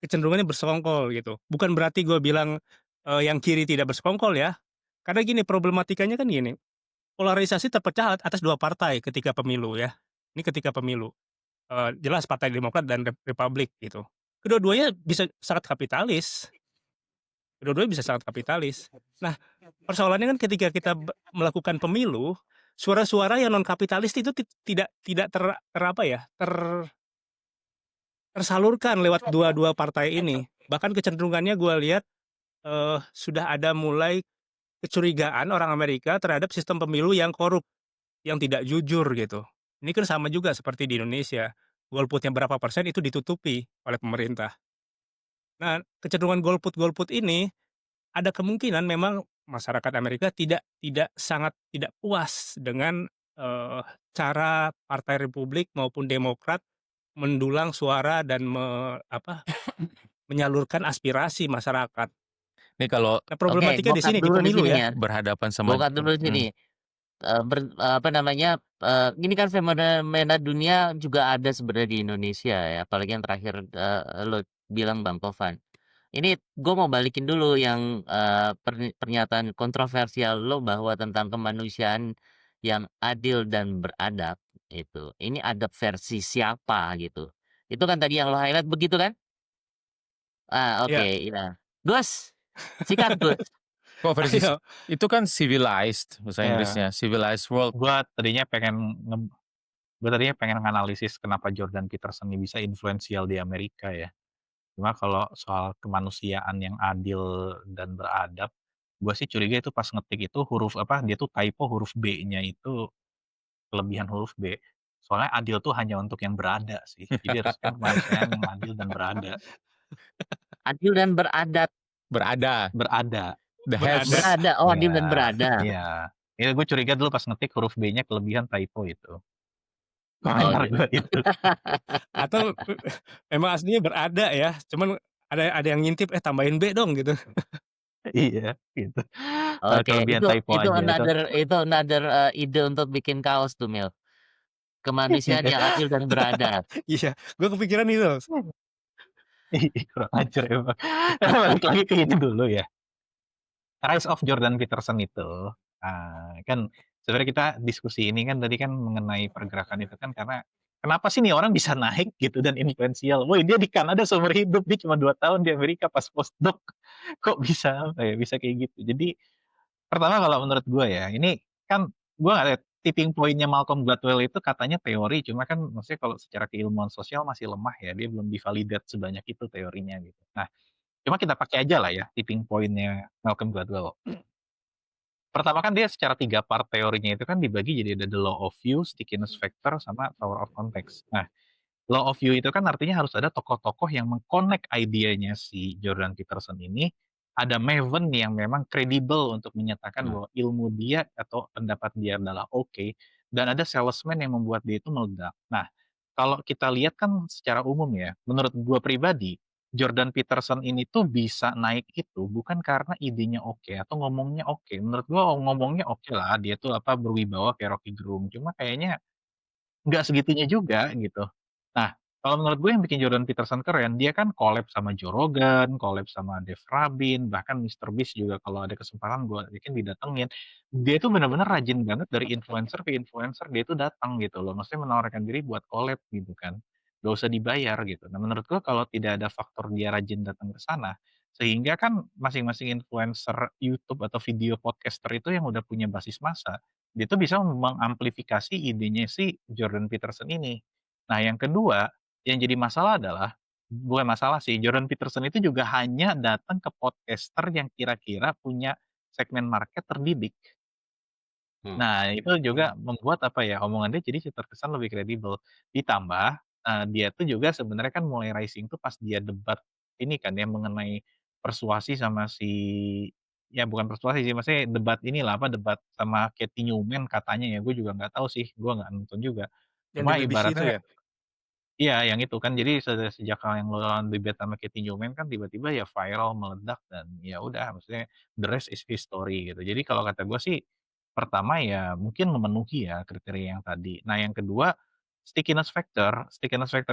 kecenderungannya bersekongkol gitu. Bukan berarti gue bilang, yang kiri tidak bersekongkol ya, karena gini problematikanya kan gini, polarisasi terpecah atas 2 partai ketika pemilu ya, ini ketika pemilu. Jelas Partai Demokrat dan Republik gitu. Kedua-duanya bisa sangat kapitalis. Nah, persoalannya kan ketika kita melakukan pemilu, suara-suara yang non kapitalis itu tidak tersalurkan lewat dua partai ini. Bahkan kecenderungannya gue lihat, sudah ada mulai kecurigaan orang Amerika terhadap sistem pemilu yang korup. yang tidak jujur gitu. Ini kan sama juga seperti di Indonesia, golputnya berapa persen itu ditutupi oleh pemerintah. Nah, kecenderungan golput-golput ini ada kemungkinan memang masyarakat Amerika sangat tidak puas dengan, cara Partai Republik maupun Demokrat mendulang suara dan menyalurkan aspirasi masyarakat. Ini kalau Nah, Oke, problematika gue di cut sini di dulu di pemilu sini ya. ya. berhadapan Gue sama cut dulu di sini. Apa namanya, ini kan fenomena dunia juga ada sebenarnya di Indonesia ya, apalagi yang terakhir, lo bilang Bang Tovan. Ini gue mau balikin dulu yang, pernyataan kontroversial lo bahwa tentang kemanusiaan yang adil dan beradab itu. Ini adab versi siapa gitu. Itu kan tadi yang lo highlight begitu kan? Oke, Ya, iya. Gus, sikat Gus. kok versi ayo. itu kan civilized bahasa Ya, Inggrisnya, civilized world. gua tadinya pengen gue tadinya pengen nganalisis kenapa Jordan Peterson ini bisa influensial di Amerika ya. Cuma kalau soal kemanusiaan yang adil dan beradab, gue sih curiga itu pas ngetik itu huruf apa, dia tuh typo huruf B-nya itu kelebihan huruf B. Soalnya adil tuh hanya untuk yang berada sih. Jadi harus kan kemanusiaan yang adil dan berada. Adil dan beradat. Berada, Berada. the Berada. heads. Berada, oh adil dan Iya, berada. iya. Ya gue curiga dulu pas ngetik huruf B-nya kelebihan typo itu. Oh Komentar gue itu. Atau memang aslinya berada ya, cuman ada yang ngintip, tambahin B dong gitu. Iya, gitu. Oke, Kelebihan typo itu aja itu. another, ide untuk bikin kaos tuh, Mil. Kemanusiaan yang adil dan beradab. Iya, gue kepikiran itu. Kurang ajar emang. Balik lagi ke ini dulu ya. Rise of Jordan Peterson itu, kan sebenarnya kita diskusi ini kan tadi kan mengenai pergerakan itu kan karena kenapa sih nih orang bisa naik gitu dan influensial. Woi dia di Kanada seumur hidup, dia cuma 2 tahun di Amerika pas postdoc. Kok bisa, apa ya, bisa kayak gitu. Jadi pertama kalau menurut gue ya, ini kan gue nggak lihat tipping point-nya Malcolm Gladwell itu katanya teori, cuma kan maksudnya kalau secara keilmuan sosial masih lemah ya, dia belum divalidate sebanyak itu teorinya gitu. Nah, cuma kita pakai aja lah ya tipping point-nya Malcolm Gladwell. Pertama kan dia secara 3 part teorinya itu kan dibagi jadi ada the law of view, stickiness factor, sama power of context. Nah, law of view itu kan artinya harus ada tokoh-tokoh yang meng-connect idenya si Jordan Peterson ini, ada maven yang memang kredibel untuk menyatakan bahwa ilmu dia atau pendapat dia adalah oke, dan ada salesman yang membuat dia itu meledak. Nah, kalau kita lihat kan secara umum ya, menurut gua pribadi, Jordan Peterson ini tuh bisa naik itu bukan karena idenya oke atau ngomongnya oke. Menurut gua ngomongnya oke lah, dia tuh apa berwibawa kayak Rocky Gerung, cuma kayaknya nggak segitunya juga gitu. Nah, kalau menurut gue yang bikin Jordan Peterson keren, dia kan collab sama Joe Rogan, collab sama Dave Rabin, bahkan MrBeast juga kalau ada kesempatan gue yakin didatengin. Dia itu benar-benar rajin banget dari influencer ke influencer, dia itu datang gitu loh. Maksudnya menawarkan diri buat collab gitu kan. Gak usah dibayar gitu. Nah, menurut gue kalau tidak ada faktor dia rajin datang ke sana, sehingga kan masing-masing influencer YouTube atau video podcaster itu yang udah punya basis massa, dia tuh bisa mengamplifikasi idenya si Jordan Peterson ini. Nah, yang kedua, yang jadi masalah adalah bukan masalah sih, Jordan Peterson itu juga hanya datang ke podcaster yang kira-kira punya segmen market terdidik. Nah, itu juga membuat apa ya, omongan dia jadi terkesan lebih kredibel. Ditambah, dia tuh juga sebenarnya kan mulai rising tuh pas dia debat ini kan ya, mengenai persuasi sama si ya bukan persuasi sih, maksudnya debat inilah, apa, debat sama Katie Newman katanya ya, gue juga nggak tahu sih, gue nggak nonton juga. Yang di Cuma BBC itu ibaratnya ya? iya, yang itu kan jadi sejak yang lo lawan debate sama Katie Newman kan tiba-tiba ya viral, meledak dan ya udah maksudnya the rest is history gitu. Jadi kalau kata gue sih, pertama ya mungkin memenuhi ya kriteria yang tadi. Nah yang kedua, stickiness factor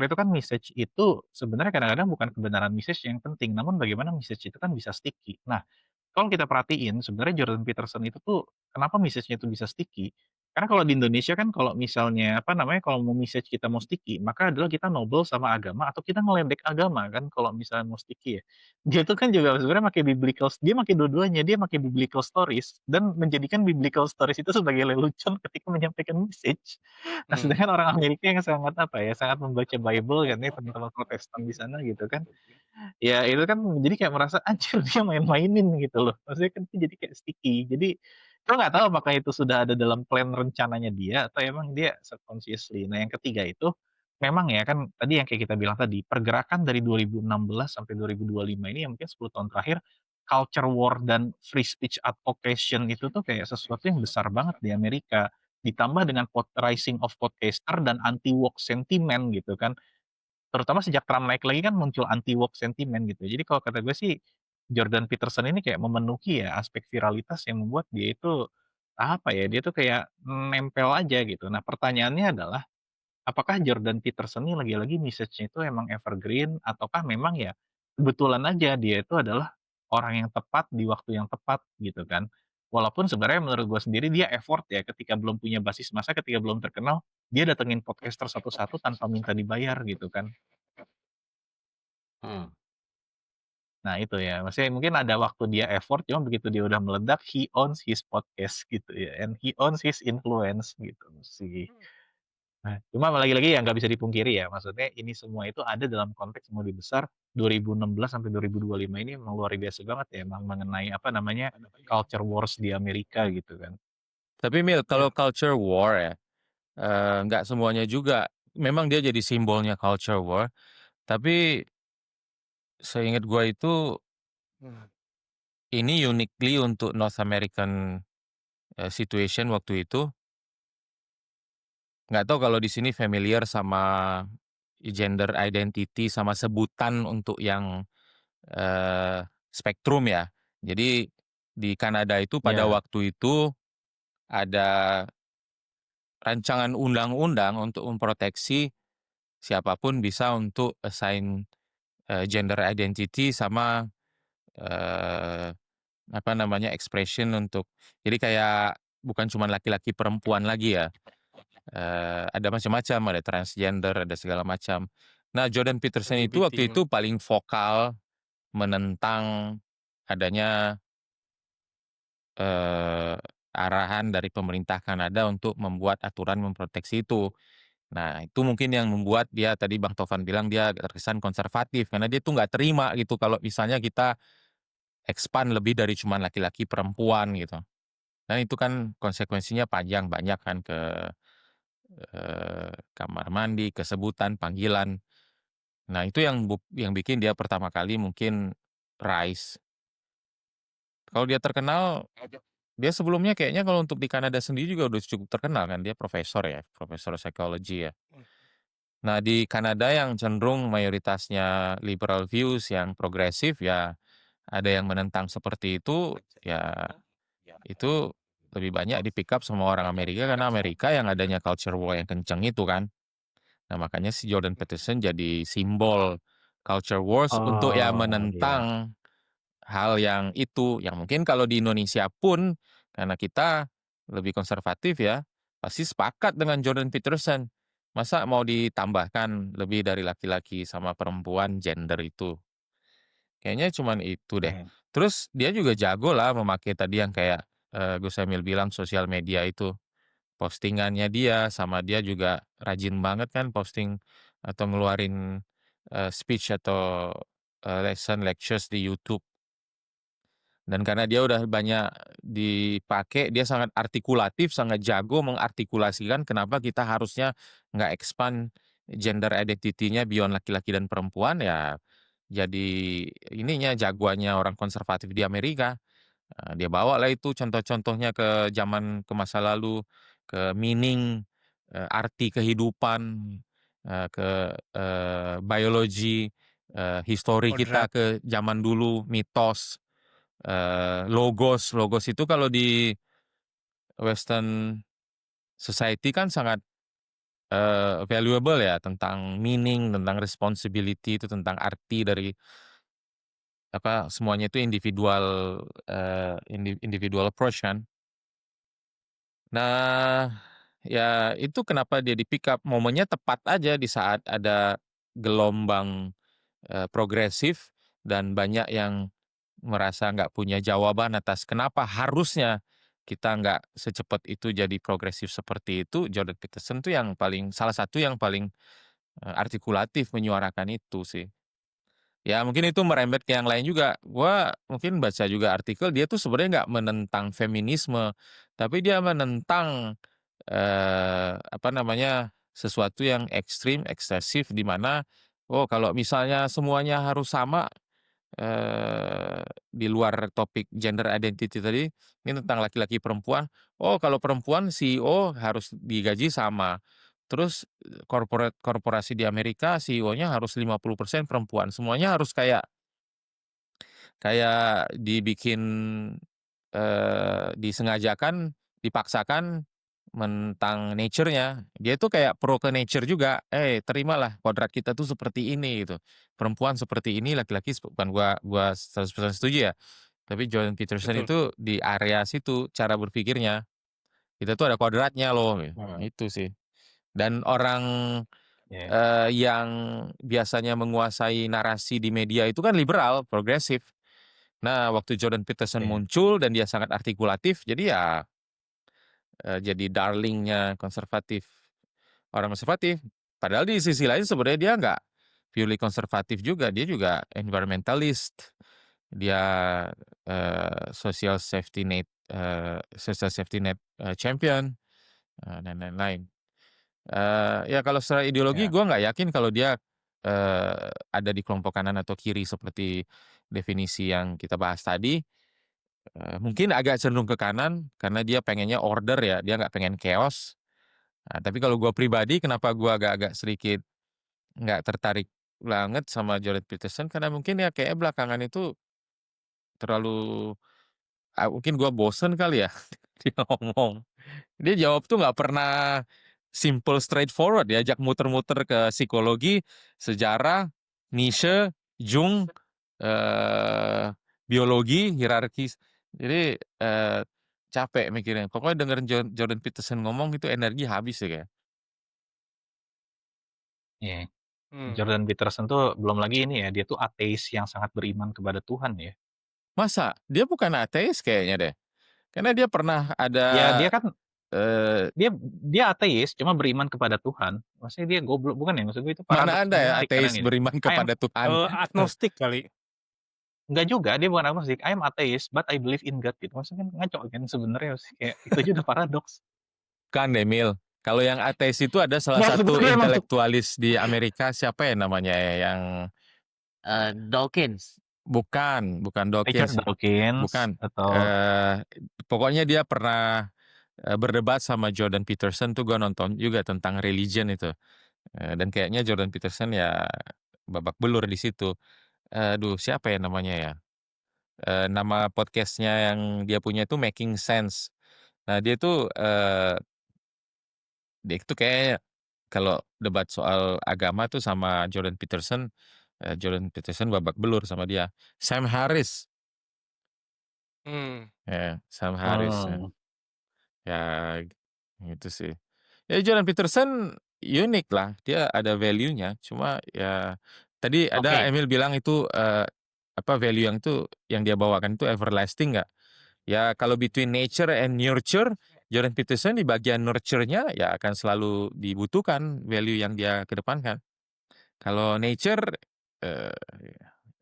itu kan message itu sebenarnya kadang-kadang bukan kebenaran message yang penting, namun bagaimana message itu kan bisa sticky. Nah, kalau kita perhatiin sebenarnya Jordan Peterson itu tuh kenapa message-nya itu bisa sticky, karena kalau di Indonesia kan kalau misalnya, apa namanya, kalau mau message kita mau sticky, maka adalah kita nobel sama agama atau kita ngeledek agama kan kalau misalnya mau sticky ya. Dia tuh kan juga sebenarnya pakai dia pakai dua-duanya, dia pakai biblical stories dan menjadikan biblical stories itu sebagai lelucon ketika menyampaikan message. Nah, sedangkan orang Amerika yang sangat, apa ya, sangat membaca Bible kan ya, teman-teman Protestan di sana gitu kan, ya itu kan jadi kayak merasa, "Anjir dia main-mainin," gitu loh. Maksudnya kan itu jadi kayak sticky. Jadi Gue nggak tahu apakah itu sudah ada dalam plan rencananya dia atau emang dia subconsciously. Nah, yang ketiga itu memang ya kan tadi yang kayak kita bilang tadi, pergerakan dari 2016 sampai 2025 ini ya mungkin 10 tahun terakhir, culture war dan free speech advocation itu tuh kayak sesuatu yang besar banget di Amerika. Ditambah dengan rising of podcaster dan anti woke sentiment gitu kan. Terutama sejak Trump naik lagi kan muncul anti woke sentiment gitu. Jadi kalau kata gue sih, Jordan Peterson ini kayak memenuhi ya aspek viralitas yang membuat dia itu, apa ya, dia tuh kayak nempel aja gitu. Nah pertanyaannya adalah, apakah Jordan Peterson ini lagi-lagi message-nya itu emang evergreen ataukah memang ya, kebetulan aja dia itu adalah orang yang tepat di waktu yang tepat gitu kan. Walaupun sebenarnya menurut gue sendiri dia effort ya ketika belum punya basis massa, ketika belum terkenal, dia datengin podcaster satu-satu tanpa minta dibayar gitu kan. Mhm. Nah itu ya, maksudnya mungkin ada waktu dia effort, cuma begitu dia udah meledak, he owns his podcast gitu ya, and he owns his influence gitu sih. Nah, cuma lagi-lagi ya nggak bisa dipungkiri ya, maksudnya ini semua itu ada dalam konteks yang lebih besar, 2016 sampai 2025 ini emang luar biasa banget ya, emang mengenai apa namanya, culture wars di Amerika gitu kan. Tapi Mil, Iya. kalau culture war ya, nggak semuanya juga. Memang dia jadi simbolnya culture war, tapi seingat gua itu ini uniquely untuk North American, situation waktu itu. Nggak tahu kalau di sini familiar sama gender identity, sama sebutan untuk yang, spektrum ya. Jadi di Kanada itu pada Iya, waktu itu ada rancangan undang-undang untuk memproteksi siapapun bisa untuk assign, gender identity sama, eee, apa namanya, expression untuk jadi kayak bukan cuma laki-laki perempuan lagi ya, ada macam-macam, ada transgender, ada segala macam. Nah, Jordan Peterson itu LGBT. waktu itu paling vokal menentang adanya, eee, arahan dari pemerintah Kanada untuk membuat aturan memproteksi itu. Nah, itu mungkin yang membuat dia tadi Bang Tovan bilang dia terkesan konservatif, karena dia tuh nggak terima gitu kalau misalnya kita expand lebih dari cuma laki-laki perempuan gitu. Dan itu kan konsekuensinya panjang, banyak kan ke, kamar mandi, ke sebutan, panggilan. Nah, itu yang bikin dia pertama kali mungkin rise. Kalau dia terkenal, dia sebelumnya kayaknya kalau untuk di Kanada sendiri juga udah cukup terkenal kan, dia profesor ya, profesor psychology ya. Nah, di Kanada yang cenderung mayoritasnya liberal views yang progresif ya, ada yang menentang seperti itu, ya itu lebih banyak di-pick up sama orang Amerika karena Amerika yang adanya culture war yang kenceng itu kan. Nah, makanya si Jordan Peterson jadi simbol culture wars untuk ya oh iya, menentang hal yang itu, yang mungkin kalau di Indonesia pun karena kita lebih konservatif ya, pasti sepakat dengan Jordan Peterson. Masa mau ditambahkan lebih dari laki-laki sama perempuan gender itu? Kayaknya cuman itu deh. oke. Terus dia juga jago lah memakai tadi yang kayak, Gus Emil bilang sosial media itu. Postingannya dia, sama dia juga rajin banget kan posting atau ngeluarin, speech atau, lesson lectures di YouTube. Dan karena dia udah banyak dipakai, dia sangat artikulatif, sangat jago mengartikulasikan kenapa kita harusnya nggak expand gender identity-nya beyond laki-laki dan perempuan, ya jadi ininya, jagoannya orang konservatif di Amerika. Dia bawalah itu contoh-contohnya ke masa lalu, ke meaning, arti kehidupan, ke, biologi, histori kita Kodrat. ke zaman dulu, mitos. Logos, logos itu kalau di western society kan sangat, valuable ya, tentang meaning, tentang responsibility, itu tentang arti dari apa, semuanya itu individual, individual approach kan. Nah, ya itu kenapa dia di-pick up, momennya tepat aja di saat ada gelombang, progresif dan banyak yang merasa nggak punya jawaban atas kenapa harusnya kita nggak secepat itu jadi progresif seperti itu. Jordan Peterson tuh yang paling salah satu yang paling, artikulatif menyuarakan itu sih. Ya mungkin itu merembet ke yang lain juga. Gua mungkin baca juga artikel dia tuh sebenarnya nggak menentang feminisme, tapi dia menentang, apa namanya, sesuatu yang ekstrim, eksesif di mana, oh kalau misalnya semuanya harus sama, di luar topik gender identity tadi, ini tentang laki-laki perempuan, oh kalau perempuan CEO harus digaji sama. Terus, korporasi di Amerika CEO-nya harus 50% perempuan, semuanya harus kayak kayak dibikin, disengajakan, dipaksakan tentang nature-nya. Dia tuh kayak pro ke nature juga, terimalah kodrat kita tuh seperti ini," gitu. Perempuan seperti ini, laki-laki bukan gua 100% setuju ya, tapi Jordan Peterson Betul. itu di area situ cara berpikirnya, kita tuh ada kodratnya loh, Hmm. itu sih. Dan orang, Ya. yang biasanya menguasai narasi di media itu kan liberal, progresif. Nah, waktu Jordan Peterson Ya. muncul dan dia sangat artikulatif, jadi ya, jadi darling-nya orang konservatif. Padahal di sisi lain sebenarnya dia nggak purely konservatif juga, dia juga environmentalist. Dia, social safety net, champion, dan lain-lain. Ya kalau secara ideologi Ya. gue nggak yakin kalau dia, ada di kelompok kanan atau kiri seperti definisi yang kita bahas tadi. Mungkin agak cenderung ke kanan karena dia pengennya order ya, dia nggak pengen chaos. Nah, tapi kalau gua pribadi kenapa gua agak-agak sedikit nggak tertarik banget sama Jordan Peterson karena mungkin ya kayaknya belakangan itu terlalu mungkin gua bosen kali ya dia ngomong. Dia jawab tuh nggak pernah simple straightforward, diajak muter-muter ke psikologi, sejarah, Nietzsche, Jung, eee, biologi, hierarkis. Jadi, capek mikirnya. Pokoknya dengerin Jordan Peterson ngomong itu energi habis ya kayak. Iya. Mmm. Jordan Peterson tuh belum lagi ini ya, dia tuh ateis yang sangat beriman kepada Tuhan ya. Masa? Dia bukan ateis kayaknya deh. Karena dia pernah Ya ada, dia kan eee, dia dia ateis cuma beriman kepada Tuhan. Maksudnya dia goblok bukan ya? Maksud gue itu mana paradoks ada ya fanatik kadang ateis ini. beriman I am kepada Tuhan. Agnostik kali. enggak juga, dia bukan agnostik, I am atheist but I believe in God gitu. Maksudnya kan ngaco kan sebenarnya sih kayak itu aja udah paradoks. Bukan Emil, kalau yang ateis itu ada salah Nah, satu sebetulnya emang intelektualis di Amerika siapa ya namanya ya, yang Dawkins. bukan Richard Dawkins, Dawkins bukan, atau pokoknya dia pernah, berdebat sama Jordan Peterson tuh gua nonton juga tentang religion itu, dan kayaknya Jordan Peterson ya babak belur di situ. Aduh siapa ya namanya ya, nama podcast-nya yang dia punya itu Making Sense. Nah dia itu kayak kalau debat soal agama tuh sama Jordan Peterson babak belur sama dia. Sam Harris, Mmm. ya Sam Harris, ya. hmm, Ya gitu sih. Ya Jordan Peterson unik lah, dia ada value-nya, cuma ya tadi ada Oke, Emil bilang itu, apa, value yang itu yang dia bawakan itu everlasting nggak? Ya kalau between nature and nurture, Jordan Peterson di bagian nurture-nya ya akan selalu dibutuhkan value yang dia kedepankan. Kalau nature, eee,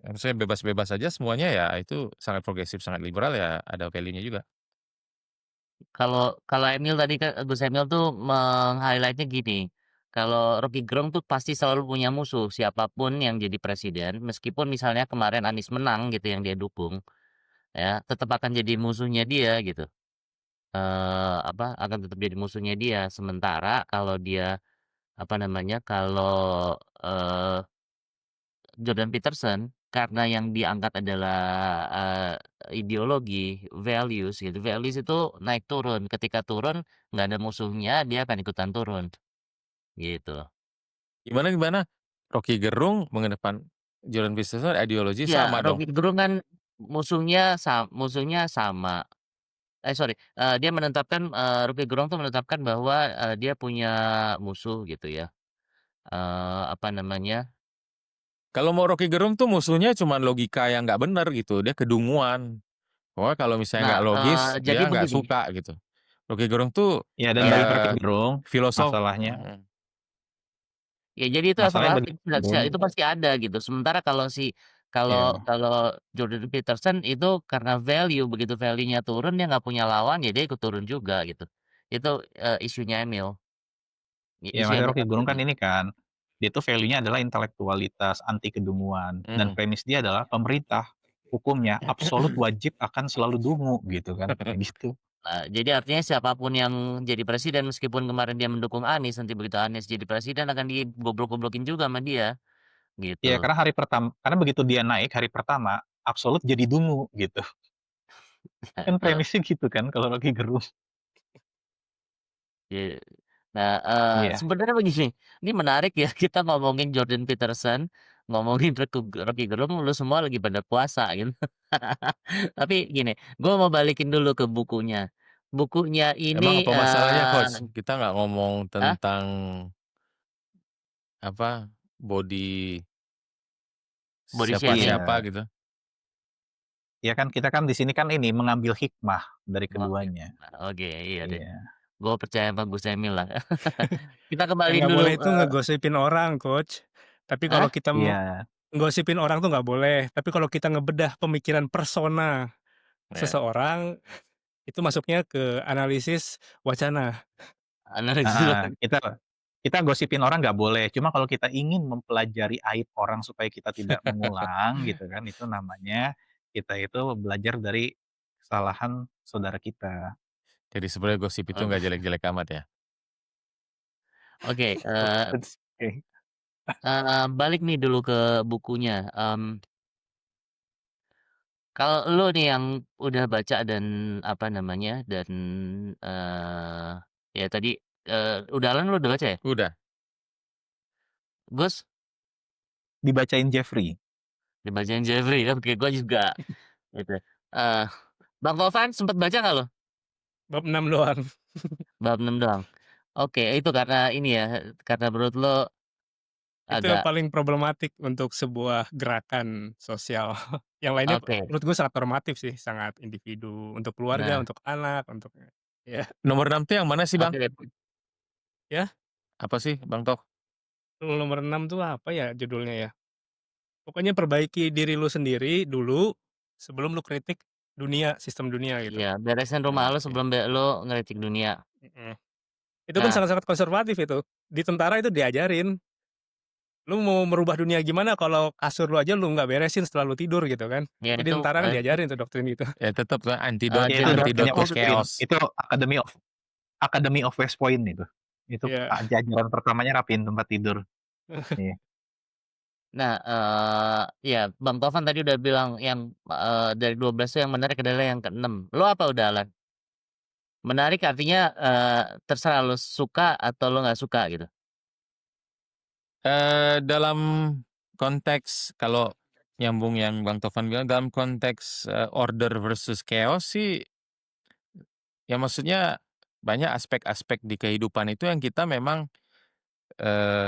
maksudnya bebas-bebas saja semuanya ya itu sangat progresif, sangat liberal ya ada value-nya juga. kalau kalau Emil tadi kan Gus Emil tuh meng-highlight-nya gini, kalau Rocky Gerung tuh pasti selalu punya musuh, siapapun yang jadi presiden, meskipun misalnya kemarin Anies menang gitu yang dia dukung, ya, tetep akan jadi musuhnya dia gitu. Akan tetap jadi musuhnya dia. Sementara kalau dia, apa namanya, kalau, Jordan Peterson, karena yang diangkat adalah, ideologi, values gitu, values itu naik turun, ketika turun nggak ada musuhnya, dia akan ikutan turun, gitu. Gimana? Rocky Gerung mengedepan Jordan Peterson ideologi Iya, sama dong? Rocky Gerung kan musuhnya sama, sorry, dia menetapkan, Rocky Gerung tuh menetapkan bahwa, dia punya musuh gitu ya, apa namanya. Kalau mau Rocky Gerung tuh musuhnya cuman logika yang nggak bener gitu, dia kedunguan. Pokoknya kalau misalnya Nah, nggak logis, jadi dia nggak begini, suka gitu. Rocky Gerung tuh, ya dan bagi ya, Rocky Gerung filosof masalahnya mhm, ya jadi itu masalahnya bagi everlasting, Rocky Gerung itu pasti ada gitu. Sementara kalau si Kalau Iya. kalau Jordan Peterson itu karena value, begitu value-nya turun dia nggak punya lawan, ya dia ikut turun juga gitu. Itu, isunya Emil. Ya, Isu makanya Emil Rocky Gerung kan Saputra. ini kan, dia tuh value-nya adalah intelektualitas, anti kedunguan, dan Mhm. premis dia adalah pemerintah, hukumnya absolut wajib akan selalu dungu gitu kan, kayak gitu. Jadi artinya siapapun yang jadi presiden meskipun kemarin dia mendukung Anies, nanti begitu Anies jadi presiden akan digoblok-goblokin juga sama dia, Ya gitu. karena begitu dia naik hari pertama, absolut jadi dungu gitu. Kan premisnya gitu kan kalau Rocky Gerung. Iya. Nah, Iya. sebenarnya begini, ini menarik ya kita ngomongin Jordan Peterson, ngomongin Rocky Gerung, lu semua lagi pada puasa gitu. Tapi gini, gua mau balikin dulu ke bukunya. Bukunya ini, Emang apa masalahnya Coach? Kita nggak ngomong hah? tentang apa, body Body shaming? siapa-siapa Iya. gitu. Ya kan kita kan di sini kan ini mengambil hikmah dari Oke. keduanya. Oke, iya deh. Iya. Gua percaya sama Gus Emil lah. Kita Yang kembaliin nggak dulu, boleh itu ngegosipin orang, Coach. Tapi kalau hah? kita Iya. nggosipin orang tuh nggak boleh. Tapi kalau kita ngebedah pemikiran persona Ya. seseorang, itu masuknya ke analisis wacana. Analisis Heeh, kita gosipin orang nggak boleh, cuma kalau kita ingin mempelajari aib orang supaya kita tidak mengulang gitu kan, itu namanya kita itu belajar dari kesalahan saudara kita. Jadi sebenarnya gosip itu nggak jelek-jelek amat ya? Oke, Oke. balik nih dulu ke bukunya, kalau lu nih yang udah baca dan, apa namanya, dan, ya tadi, Alan lu udah baca ya? Udah. Gus? Dibacain Jeffrey. Dibacain Jeffrey, oke gua juga, gitu. Eee, Bang Tovan sempet baca nggak lu? Bab 6 doang. Bab 6 doang? Oke, itu karena ini ya, karena menurut lo Itu yang agak paling problematik untuk sebuah gerakan sosial. Yang lainnya oke, menurut gue sangat normatif sih, sangat individu, untuk keluarga, nah, untuk anak, untuk ya Nomor 6 tuh yang mana sih Bang? oke, ya, Apa sih Bang Tok? nomor 6 tuh apa ya judulnya ya? Pokoknya perbaiki diri lu sendiri dulu, sebelum lu kritik dunia, sistem dunia gitu. iya, beresin rumah lo Oke. sebelum lo ngeritik dunia. Mhm. Itu kan Nah, sangat-sangat konservatif itu. Di tentara itu diajarin, lu mau merubah dunia gimana kalau kasur lu aja lu nggak beresin setelah lu tidur gitu kan. ya Itu di itu, tentara kan diajarin tuh doktrin itu. Ya tetap kan antidot Ya itu Jordan antidot doktrinnya to West Peterson Point, chaos. itu Academy of West Point itu. Itu Iya. ajaran pertamanya rapiin tempat tidur. Iya. nah, iya Bang Tovan tadi udah bilang yang, dari 12 itu yang menarik adalah yang ke-6. Lo apa udah, Lan? Menarik artinya, terserah lo suka atau lo nggak suka gitu? Dalam konteks kalau nyambung yang Bang Tovan bilang dalam konteks, order versus chaos sih, ya maksudnya banyak aspek-aspek di kehidupan itu yang kita memang,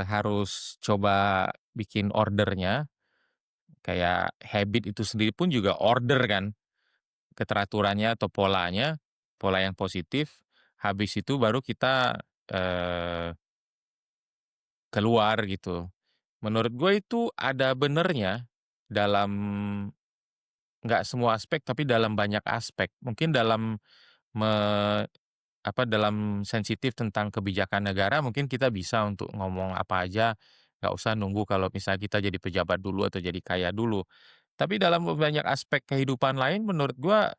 harus coba bikin ordernya, kayak habit itu sendiri pun juga order kan, keteraturannya atau polanya, pola yang positif, habis itu baru kita, keluar gitu. Menurut gue itu ada benernya dalam nggak semua aspek, tapi dalam banyak aspek. Mungkin dalam me dalam sensitif tentang kebijakan negara mungkin kita bisa untuk ngomong apa aja, nggak usah nunggu kalau misalnya kita jadi pejabat dulu atau jadi kaya dulu. Tapi dalam banyak aspek kehidupan lain menurut gua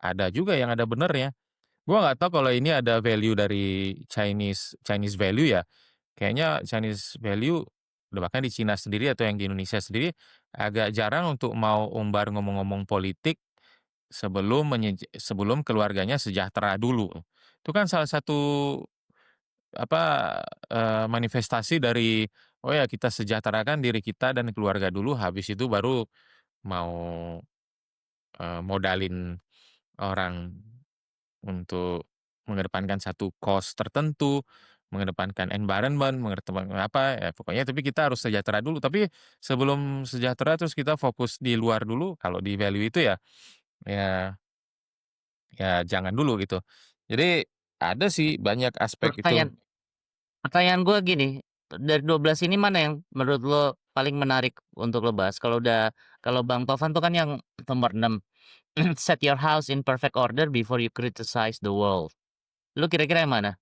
ada juga yang ada benernya. Gua nggak tahu kalau ini ada value dari Chinese value ya. Kayaknya Chinese value udah bahkan di Cina sendiri atau yang di Indonesia sendiri agak jarang untuk mau umbar ngomong-ngomong politik sebelum keluarganya sejahtera dulu. Itu kan salah satu apa, manifestasi dari, oh ya kita sejahterakan diri kita dan keluarga dulu habis itu baru mau, modalin orang untuk mengedepankan satu cause tertentu, mengedepankan environment, mengedepankan apa, ya pokoknya tapi kita harus sejahtera dulu. Tapi sebelum sejahtera terus kita fokus di luar dulu, kalau di value itu ya ya ya jangan dulu gitu. Jadi ada sih banyak aspek itu. Pertanyaan pertanyaan gua gini, dari 12 ini mana yang menurut lo paling menarik untuk lo bahas? Kalau Bang Tovan tuh kan yang nomor 6, "Set your house in perfect order before you criticize the world." Lu kira-kira yang mana?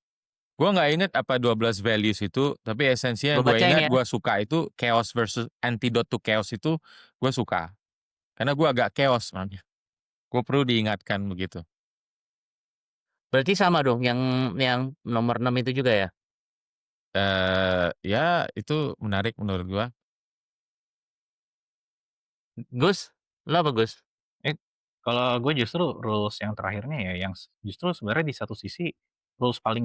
Gue nggak inget apa 12 values itu, tapi esensinya Gue yang gue bacain ingat, ya. gue suka itu chaos versus antidote to chaos itu gue suka. Karena gue agak chaos, man. Gue perlu diingatkan begitu. Berarti sama dong yang nomor 6 itu juga ya? Ya itu menarik menurut gue. Gus, lo apa Gus? Kalau gue justru rules yang terakhirnya ya, yang justru sebenarnya di satu sisi rules paling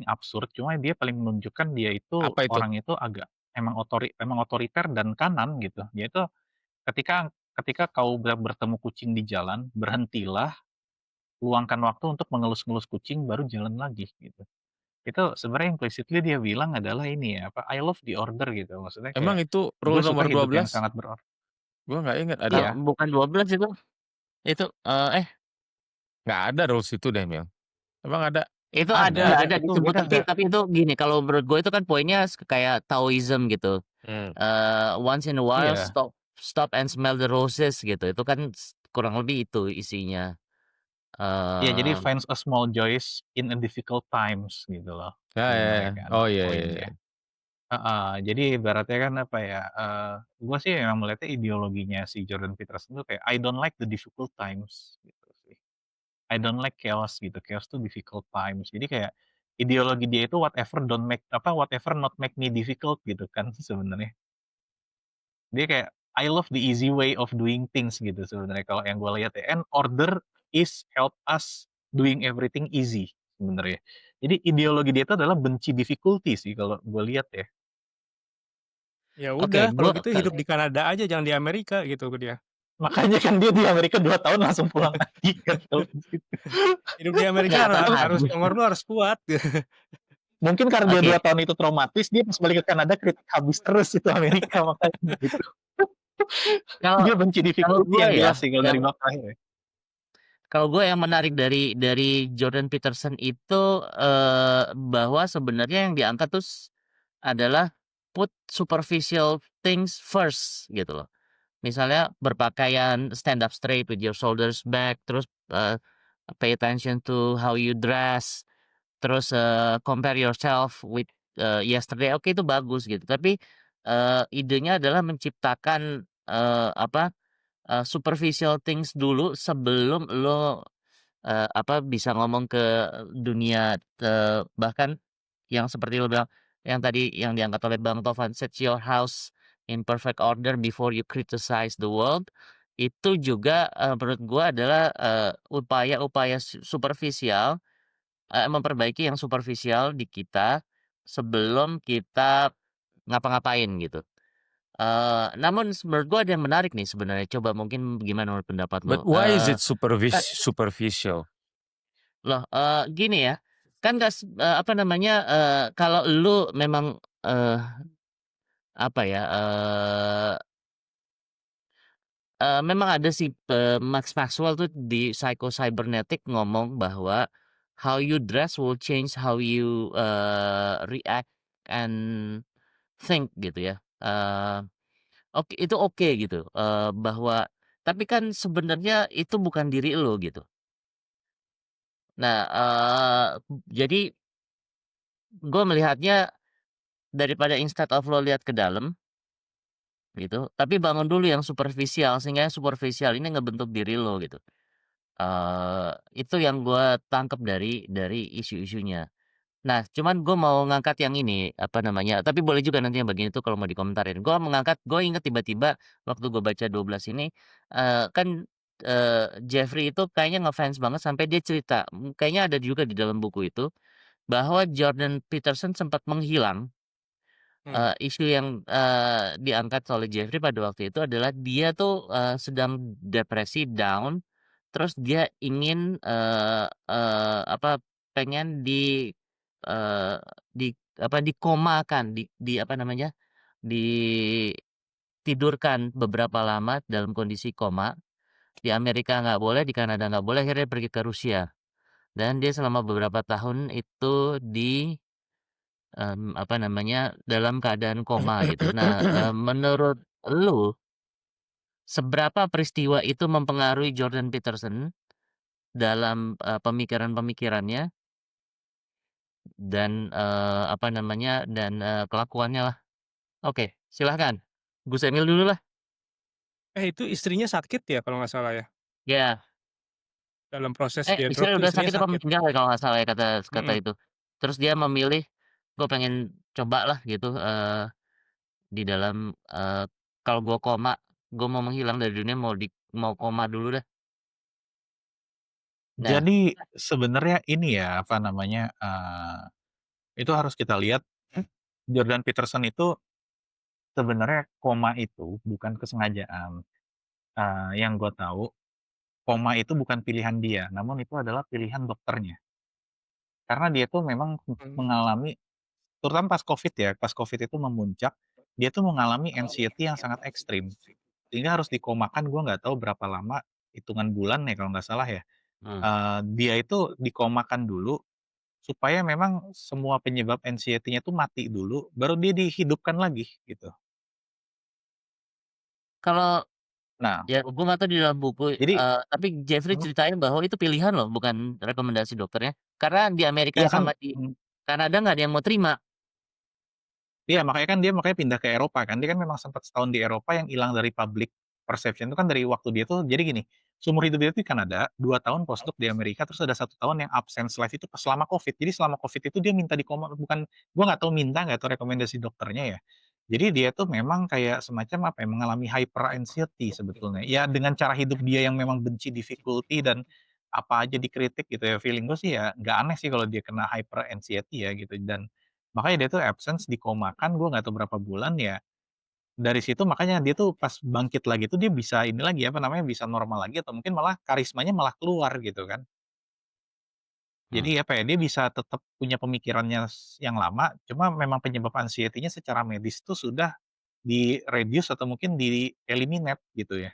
absurd, cuma dia paling menunjukkan dia itu Apa itu? orang itu agak emang otoriter dan kanan gitu. Dia itu ketika ketika kau bertemu kucing di jalan, berhentilah, luangkan waktu untuk mengelus-ngelus kucing, baru jalan lagi gitu. Itu sebenarnya implicitly dia bilang adalah ini ya, apa, I love the order gitu. Maksudnya Emang kayak, itu gue rule suka nomor hidup yang 12? sangat berorder. Gue nggak inget ada. Iya. Bukan 12 itu. Itu, Nggak ada rules itu deh, Mil. Emang ada? itu Ada, ada itu disebut, beda. tapi itu gini, kalau menurut gue itu kan poinnya kayak Taoism gitu. Once in a while Iya. stop and smell the roses gitu. Itu kan kurang lebih itu isinya. Iya, jadi Eee, finds a small joys in a difficult times gitu loh, Ya, ya, sebenarnya ya. kan Oh iya, iya, iya. poinnya. Heeh, jadi ibaratnya kan apa ya, gua sih memang melihatnya ideologinya si Jordan Peterson tuh kayak, "I don't like the difficult times," gitu sih. I don't like chaos gitu, chaos tuh difficult times. Jadi kayak ideologi dia itu whatever not make me difficult gitu kan sebenarnya. Dia kayak, I love the easy way of doing things gitu sebenarnya kalau yang gue lihat ya. And order is help us doing everything easy sebenarnya. Jadi ideologi dia itu adalah benci difficulty sih kalau gue lihat ya. Ya oke, udah kalau gue gitu hidup di Kanada aja, jangan di Amerika gitu dia. Makanya kan dia di Amerika 2 tahun langsung pulang lagi kan kalau di situ. Hidup di Amerika nggak tahan. harus nomor lu harus kuat. Mungkin karena dia 2 Oke, tahun itu traumatis, dia pas balik ke Kanada kritik habis terus itu Amerika makanya gitu. kalau Dia benci kalau difficulty gue yang ya, jelas sih kalau dari bab terakhir ya. kalau gue yang menarik dari Jordan Peterson itu, bahwa sebenarnya yang diangkat tuh adalah put superficial things first gitu loh. Misalnya berpakaian stand up straight with your shoulders back, terus, pay attention to how you dress, terus, compare yourself with, yesterday, oke itu bagus gitu. Tapi, idenya adalah menciptakan, superficial things dulu sebelum lo, bisa ngomong ke dunia, bahkan yang seperti lo bilang, yang tadi yang diangkat oleh Bang Tovan, "Set your house in perfect order before you criticize the world." Itu juga, menurut gua adalah, upaya-upaya superficial, memperbaiki yang superficial di kita sebelum kita ngapa-ngapain gitu. Namun menurut gua ada yang menarik nih sebenarnya, coba mungkin gimana menurut pendapat But lo? why is it Kan superficial? loh, gini ya, kan kalau lu memang, apa ya, memang ada sih, Max Maxwell tuh di Psycho Cybernetic ngomong bahwa how you dress will change how you, react and think gitu ya. Oke itu oke gitu, bahwa tapi kan sebenarnya itu bukan diri lo gitu. Nah, jadi gue melihatnya daripada instead of lo lihat ke dalam gitu, tapi bangun dulu yang superficial sehingga yang superficial ini ngebentuk diri lo gitu. Itu yang gue tangkep dari isu-isunya. Nah, cuman gue mau ngangkat yang ini, apa namanya, tapi boleh juga nanti yang bagian itu kalau mau dikomentarin. Gue inget tiba-tiba waktu gue baca 12 ini, kan, Jeffrey itu kayaknya ngefans banget sampai dia cerita, kayaknya ada juga di dalam buku itu, bahwa Jordan Peterson sempat menghilang. Hmm. Isu yang, diangkat oleh Jeffrey pada waktu itu adalah dia tuh, sedang depresi, down, terus dia ingin, pengen eee, dikomakan, ditidurkan beberapa lama dalam kondisi koma. Di Amerika nggak boleh, di Kanada nggak boleh, akhirnya dia pergi ke Rusia. Dan dia selama beberapa tahun itu apa namanya, dalam keadaan koma gitu. Nah, menurut lu, seberapa peristiwa itu mempengaruhi Jordan Peterson dalam, pemikiran-pemikirannya dan, apa namanya, dan, kelakuannya lah? Oke, silahkan. Gus Emil dulu lah. Itu istrinya sakit ya kalau nggak salah ya? Ya, Dalam proses dia drop istrinya tuh udah istrinya sakit apa sakit. meninggal ya kalau nggak salah ya kata kata Mhm. itu. Terus dia memilih, "Gue pengen cobalah," gitu, di dalam, kalau gue koma, gue mau menghilang dari dunia, mau koma dulu deh. Nah, Jadi sebenarnya ini ya, apa namanya, itu harus kita lihat Jordan Peterson itu sebenarnya koma itu bukan kesengajaan. Yang gue tahu, koma itu bukan pilihan dia, namun itu adalah pilihan dokternya. Karena dia tuh memang Mmm, mengalami, terutama pas Covid ya, pas Covid itu memuncak, dia tuh mengalami anxiety yang sangat ekstrim. Sehingga harus dikomakan, gue nggak tahu berapa lama, hitungan bulan ya kalau nggak salah ya. mmm, Dia itu dikomakan dulu, supaya memang semua penyebab anxiety-nya tuh mati dulu, baru dia dihidupkan lagi, gitu. kalau Nah, ya gue nggak tahu di dalam buku, jadi tapi Jeffrey mhm, ceritain bahwa itu pilihan loh, bukan rekomendasi dokternya. Karena di Amerika iya kan, sama di mhm. Kanada nggak ada yang mau terima. Iya, makanya kan dia pindah ke Eropa kan, dia kan memang sempat setahun di Eropa yang hilang dari public perception itu kan dari waktu dia tuh jadi gini, seumur hidup dia tuh di Kanada, 2 tahun postdoc di Amerika, terus ada 1 tahun yang absence life itu pas selama Covid. Jadi selama Covid itu dia minta bukan, gua nggak tahu minta, nggak tahu rekomendasi dokternya ya. Jadi dia tuh memang kayak semacam apa ya, mengalami hyper anxiety sebetulnya. Ya dengan cara hidup dia yang memang benci difficulty dan apa aja dikritik gitu ya, feeling gue sih ya nggak aneh sih kalau dia kena hyper anxiety ya gitu, dan makanya dia tuh absence, dikomakan, gue nggak tahu berapa bulan ya, dari situ makanya dia tuh pas bangkit lagi tuh dia bisa ini lagi, apa namanya, bisa normal lagi atau mungkin malah karismanya malah keluar gitu kan. Mmm, Jadi apa ya, dia bisa tetap punya pemikirannya yang lama, cuma memang penyebab anxiety-nya secara medis tuh sudah di-reduce atau mungkin di-eliminate gitu ya.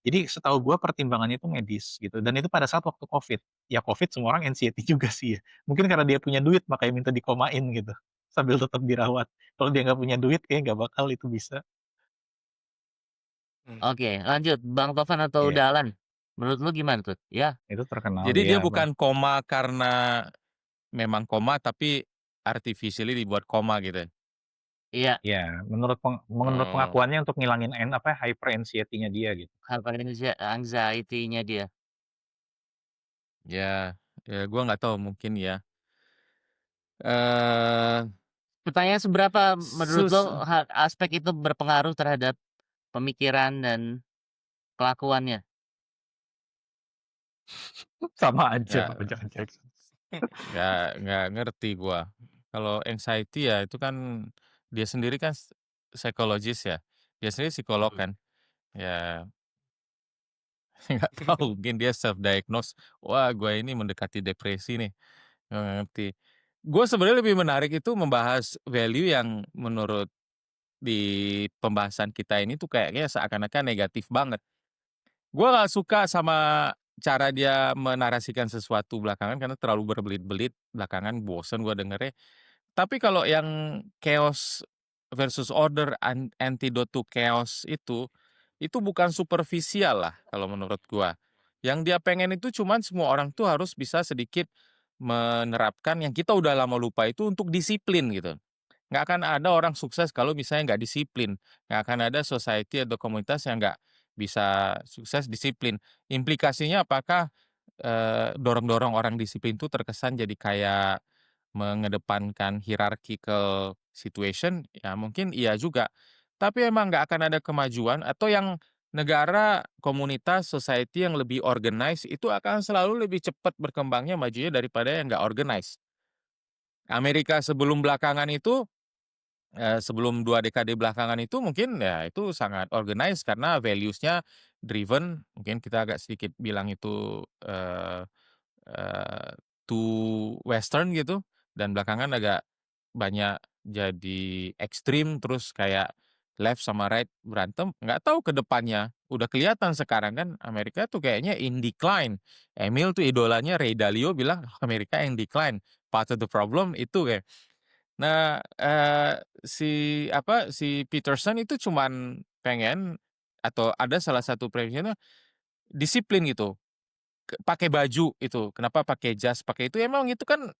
Jadi setahu gua pertimbangannya itu medis gitu, dan itu pada saat waktu Covid. Ya Covid semua orang anxiety juga sih ya. Mungkin karena dia punya duit makanya minta dikomain gitu, sambil tetap dirawat. Kalau dia nggak punya duit kayaknya nggak bakal itu bisa. mhm. oke lanjut, Bang Tovan atau Iya, Dahlan, menurut lu gimana tuh? Ya, itu terkenal Jadi dia dia apa, bukan koma karena memang koma, tapi artificially dibuat koma gitu ya? iya, ya menurut Oh, pengakuannya untuk ngilangin apa, hyper anxiety-nya dia gitu. anxiety-nya dia. ya, ya gua nggak tahu mungkin ya. Eee, Pertanyaan seberapa menurut sus lo aspek itu berpengaruh terhadap pemikiran dan kelakuannya? Sama aja nggak Pak, jangan Jackson. nggak ngerti gua. Kalau anxiety ya itu kan dia sendiri kan psikologis ya, dia sendiri psikolog Mhm. kan. Ya nggak tahu mungkin dia self diagnose, "Wah gua ini mendekati depresi nih." Nggak ngerti. Gue sebenarnya lebih menarik itu membahas value yang menurut di pembahasan kita ini tuh kayaknya seakan-akan negatif banget. Gue nggak suka sama cara dia menarasikan sesuatu belakangan karena terlalu berbelit-belit, belakangan bosen gue dengernya. Tapi kalau yang chaos versus order, antidote to chaos itu bukan superficial lah kalau menurut gua. Yang dia pengen itu cuman semua orang tuh harus bisa sedikit menerapkan yang kita udah lama lupa itu untuk disiplin gitu. Nggak akan ada orang sukses kalau misalnya nggak disiplin. Nggak akan ada society atau komunitas yang nggak bisa sukses disiplin. Implikasinya apakah, dorong-dorong orang disiplin itu terkesan jadi kayak mengedepankan hierarchical situation, ya mungkin iya juga. Tapi emang nggak akan ada kemajuan atau yang negara, komunitas, society yang lebih organize itu akan selalu lebih cepat berkembangnya, majunya daripada yang nggak organize. Amerika sebelum belakangan itu, sebelum 2 dekade belakangan itu mungkin ya itu sangat organize karena values-nya driven, mungkin kita agak sedikit bilang itu, eee, too western gitu, dan belakangan agak banyak jadi ekstrim, terus kayak left sama right berantem, nggak tahu ke depannya. Udah kelihatan sekarang kan Amerika tuh kayaknya in decline. Emil tuh idolanya Ray Dalio bilang, "Amerika in decline, part of the problem itu," kayak. Nah, si Peterson itu cuman pengen atau ada salah satu premisnya disiplin gitu, pakai baju itu, kenapa pakai jas, pakai itu, emang itu kan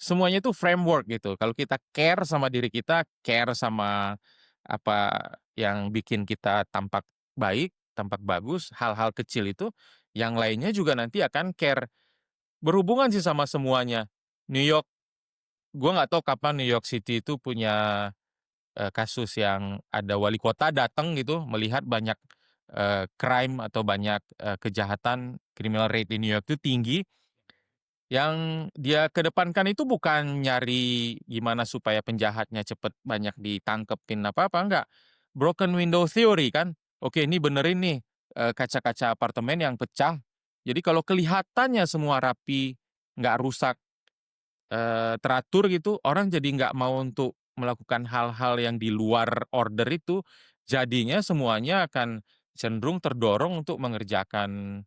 semuanya itu framework gitu. Kalau kita care sama diri kita, care sama apa yang bikin kita tampak baik, tampak bagus, hal-hal kecil itu, yang lainnya juga nanti akan care. Berhubungan sih sama semuanya. New York, gua nggak tahu kapan New York City itu punya, kasus yang ada wali kota datang gitu, melihat banyak, crime atau banyak, kejahatan, criminal rate di New York itu tinggi. Yang dia kedepankan itu bukan nyari gimana supaya penjahatnya cepet banyak ditangkepin apa-apa, enggak. Broken window theory kan. Oke, ini benerin nih, kaca-kaca apartemen yang pecah. Jadi kalau kelihatannya semua rapi, nggak rusak, teratur gitu, orang jadi nggak mau untuk melakukan hal-hal yang di luar order itu. Jadinya semuanya akan cenderung terdorong untuk mengerjakan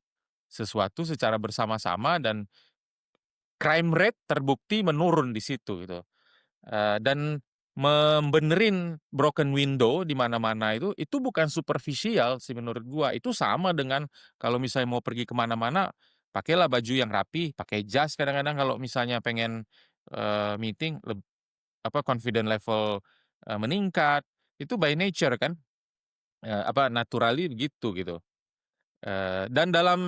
sesuatu secara bersama-sama dan crime rate terbukti menurun di situ gitu, dan membenerin broken window di mana-mana itu bukan superficial sih menurut gua, itu sama dengan kalau misalnya mau pergi ke mana-mana, pakailah baju yang rapi, pakai jas kadang-kadang kalau misalnya pengen, meeting confident level, meningkat, itu by nature kan, naturally begitu gitu. Dan dalam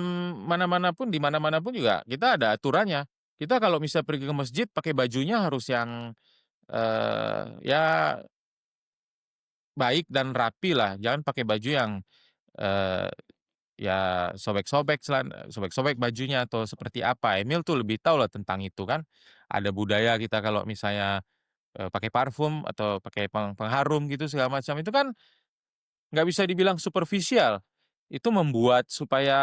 mana-mana pun, di mana-mana pun juga kita ada aturannya. Kita kalau misal pergi ke masjid pakai bajunya harus yang, ya baik dan rapi lah, jangan pakai baju yang, eee, ya sobek-sobek bajunya atau seperti apa. Emil tuh lebih tahu lah tentang itu kan. Ada budaya kita kalau misalnya, pakai parfum atau pakai pengharum gitu segala macam, itu kan nggak bisa dibilang superficial. Itu membuat supaya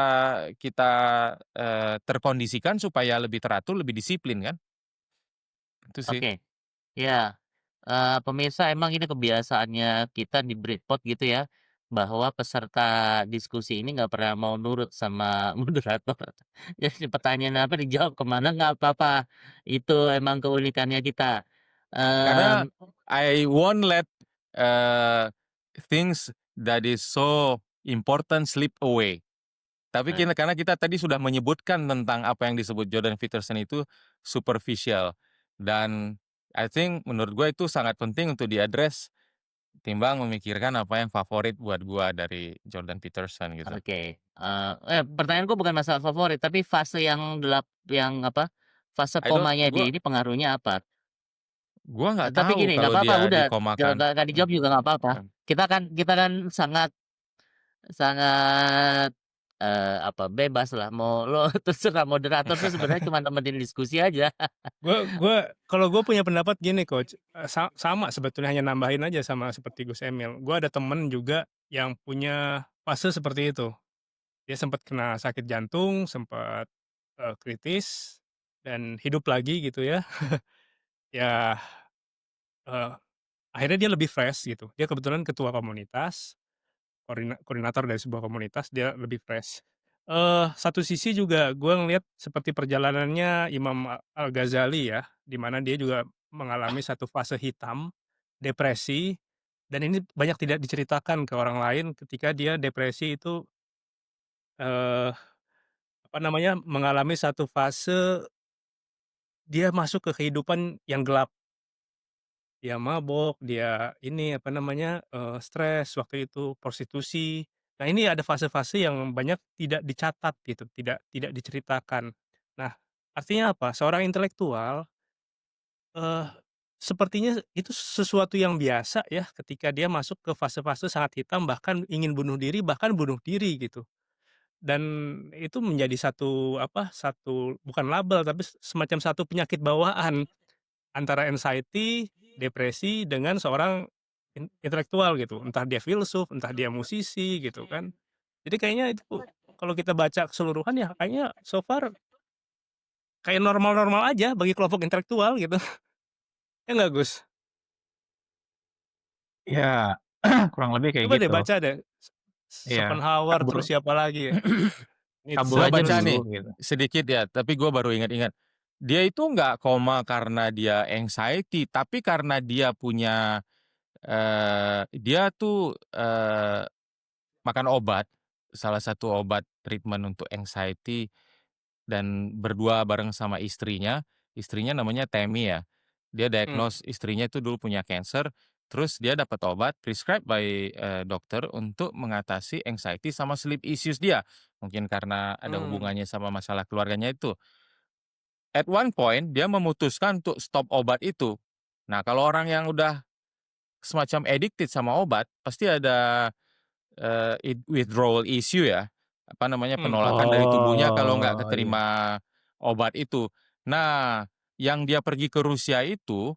kita, terkondisikan supaya lebih teratur, lebih disiplin kan, itu sih. Oke, ya, pemirsa emang ini kebiasaannya kita di Britpop gitu ya, bahwa peserta diskusi ini nggak pernah mau nurut sama moderator. Jadi pertanyaan apa dijawab kemana nggak apa-apa, itu emang keunikannya kita. Karena Mmm, I won't let, eee, things that is so important slip away. Tapi eee, karena kita tadi sudah menyebutkan tentang apa yang disebut Jordan Peterson itu superficial, dan I think menurut gue itu sangat penting untuk diaddress timbang memikirkan apa yang favorit buat gua dari Jordan Peterson gitu. oke, pertanyaanku bukan masalah favorit, tapi fase yang apa, fase I don't komanya dia ini pengaruhnya apa? gua nggak Tapi tahu gini, nggak kalau apa-apa dia udah, dikomakan. nggak dijawab juga nggak apa-apa. Mmm, Kita kan sangat sangat, apa, bebas lah, mau lo terserah moderator tuh sebenarnya cuma nemenin diskusi aja. Kalau gue punya pendapat gini Coach, sama sebetulnya hanya nambahin aja sama seperti Gus Emil. Gue ada temen juga yang punya fase seperti itu. Dia sempat kena sakit jantung, sempat, kritis dan hidup lagi gitu ya. Ya, eee, akhirnya dia lebih fresh gitu. Dia kebetulan ketua komunitas, koordinator dari sebuah komunitas, dia lebih fresh. Satu sisi juga gue ngelihat seperti perjalanannya Imam Al-Ghazali ya, di mana dia juga mengalami satu fase hitam, depresi, dan ini banyak tidak diceritakan ke orang lain ketika dia depresi itu, eee, apa namanya, mengalami satu fase dia masuk ke kehidupan yang gelap. Dia mabok, dia ini, apa namanya, stres waktu itu, prostitusi. Nah, ini ada fase-fase yang banyak tidak dicatat gitu, tidak diceritakan. Nah, artinya apa? Seorang intelektual, eee, sepertinya itu sesuatu yang biasa ya ketika dia masuk ke fase-fase sangat hitam, bahkan ingin bunuh diri, bahkan bunuh diri gitu. Dan itu menjadi satu, apa, satu bukan label, tapi semacam satu penyakit bawaan. Antara anxiety, depresi dengan seorang intelektual gitu, entah dia filsuf, entah dia musisi gitu kan. Jadi kayaknya itu kalau kita baca keseluruhan ya kayaknya so far kayak normal-normal aja bagi kelompok intelektual gitu. Ya nggak Gus? Ya, kurang lebih kayak Coba deh gitu. baca deh, Iya, Schopenhauer kabur terus siapa lagi ya, gua Nietzsche Lanjut baca Gus. terus nih dulu gitu. sedikit ya, tapi gua baru ingat-ingat. dia itu nggak koma karena dia anxiety, tapi karena dia punya, dia tuh, makan obat, salah satu obat treatment untuk anxiety dan berdua bareng sama istrinya namanya Tammy ya. Dia Hmm. diagnose istrinya itu dulu punya cancer, terus dia dapat obat prescribed by, dokter untuk mengatasi anxiety sama sleep issues dia. Mungkin karena ada Hmm. hubungannya sama masalah keluarganya itu. At one point dia memutuskan untuk stop obat itu. Nah, kalau orang yang udah semacam addicted sama obat, pasti ada withdrawal issue ya, apa namanya, Hmm. penolakan dari tubuhnya kalau nggak Oh, iya. keterima obat itu. Nah, yang dia pergi ke Rusia itu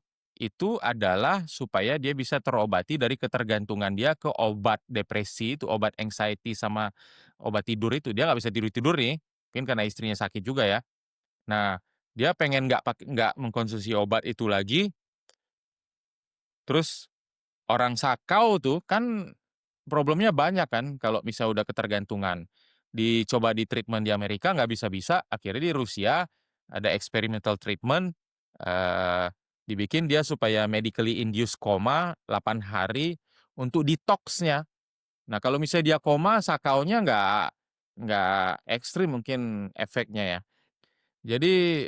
adalah supaya dia bisa terobati dari ketergantungan dia ke obat depresi itu, obat anxiety sama obat tidur itu. Dia nggak bisa tidur-tidur nih, mungkin karena istrinya sakit juga ya. Nah, dia pengen nggak mengkonsumsi obat itu lagi, terus orang sakau tuh kan problemnya banyak kan kalau misal udah ketergantungan. Dicoba di-treatment di Amerika nggak bisa-bisa, akhirnya di Rusia ada experimental treatment, eee, dibikin dia supaya medically induced koma 8 hari untuk detox-nya. Nah, kalau misalnya dia koma, sakaunya nggak ekstrim mungkin efeknya ya. Jadi,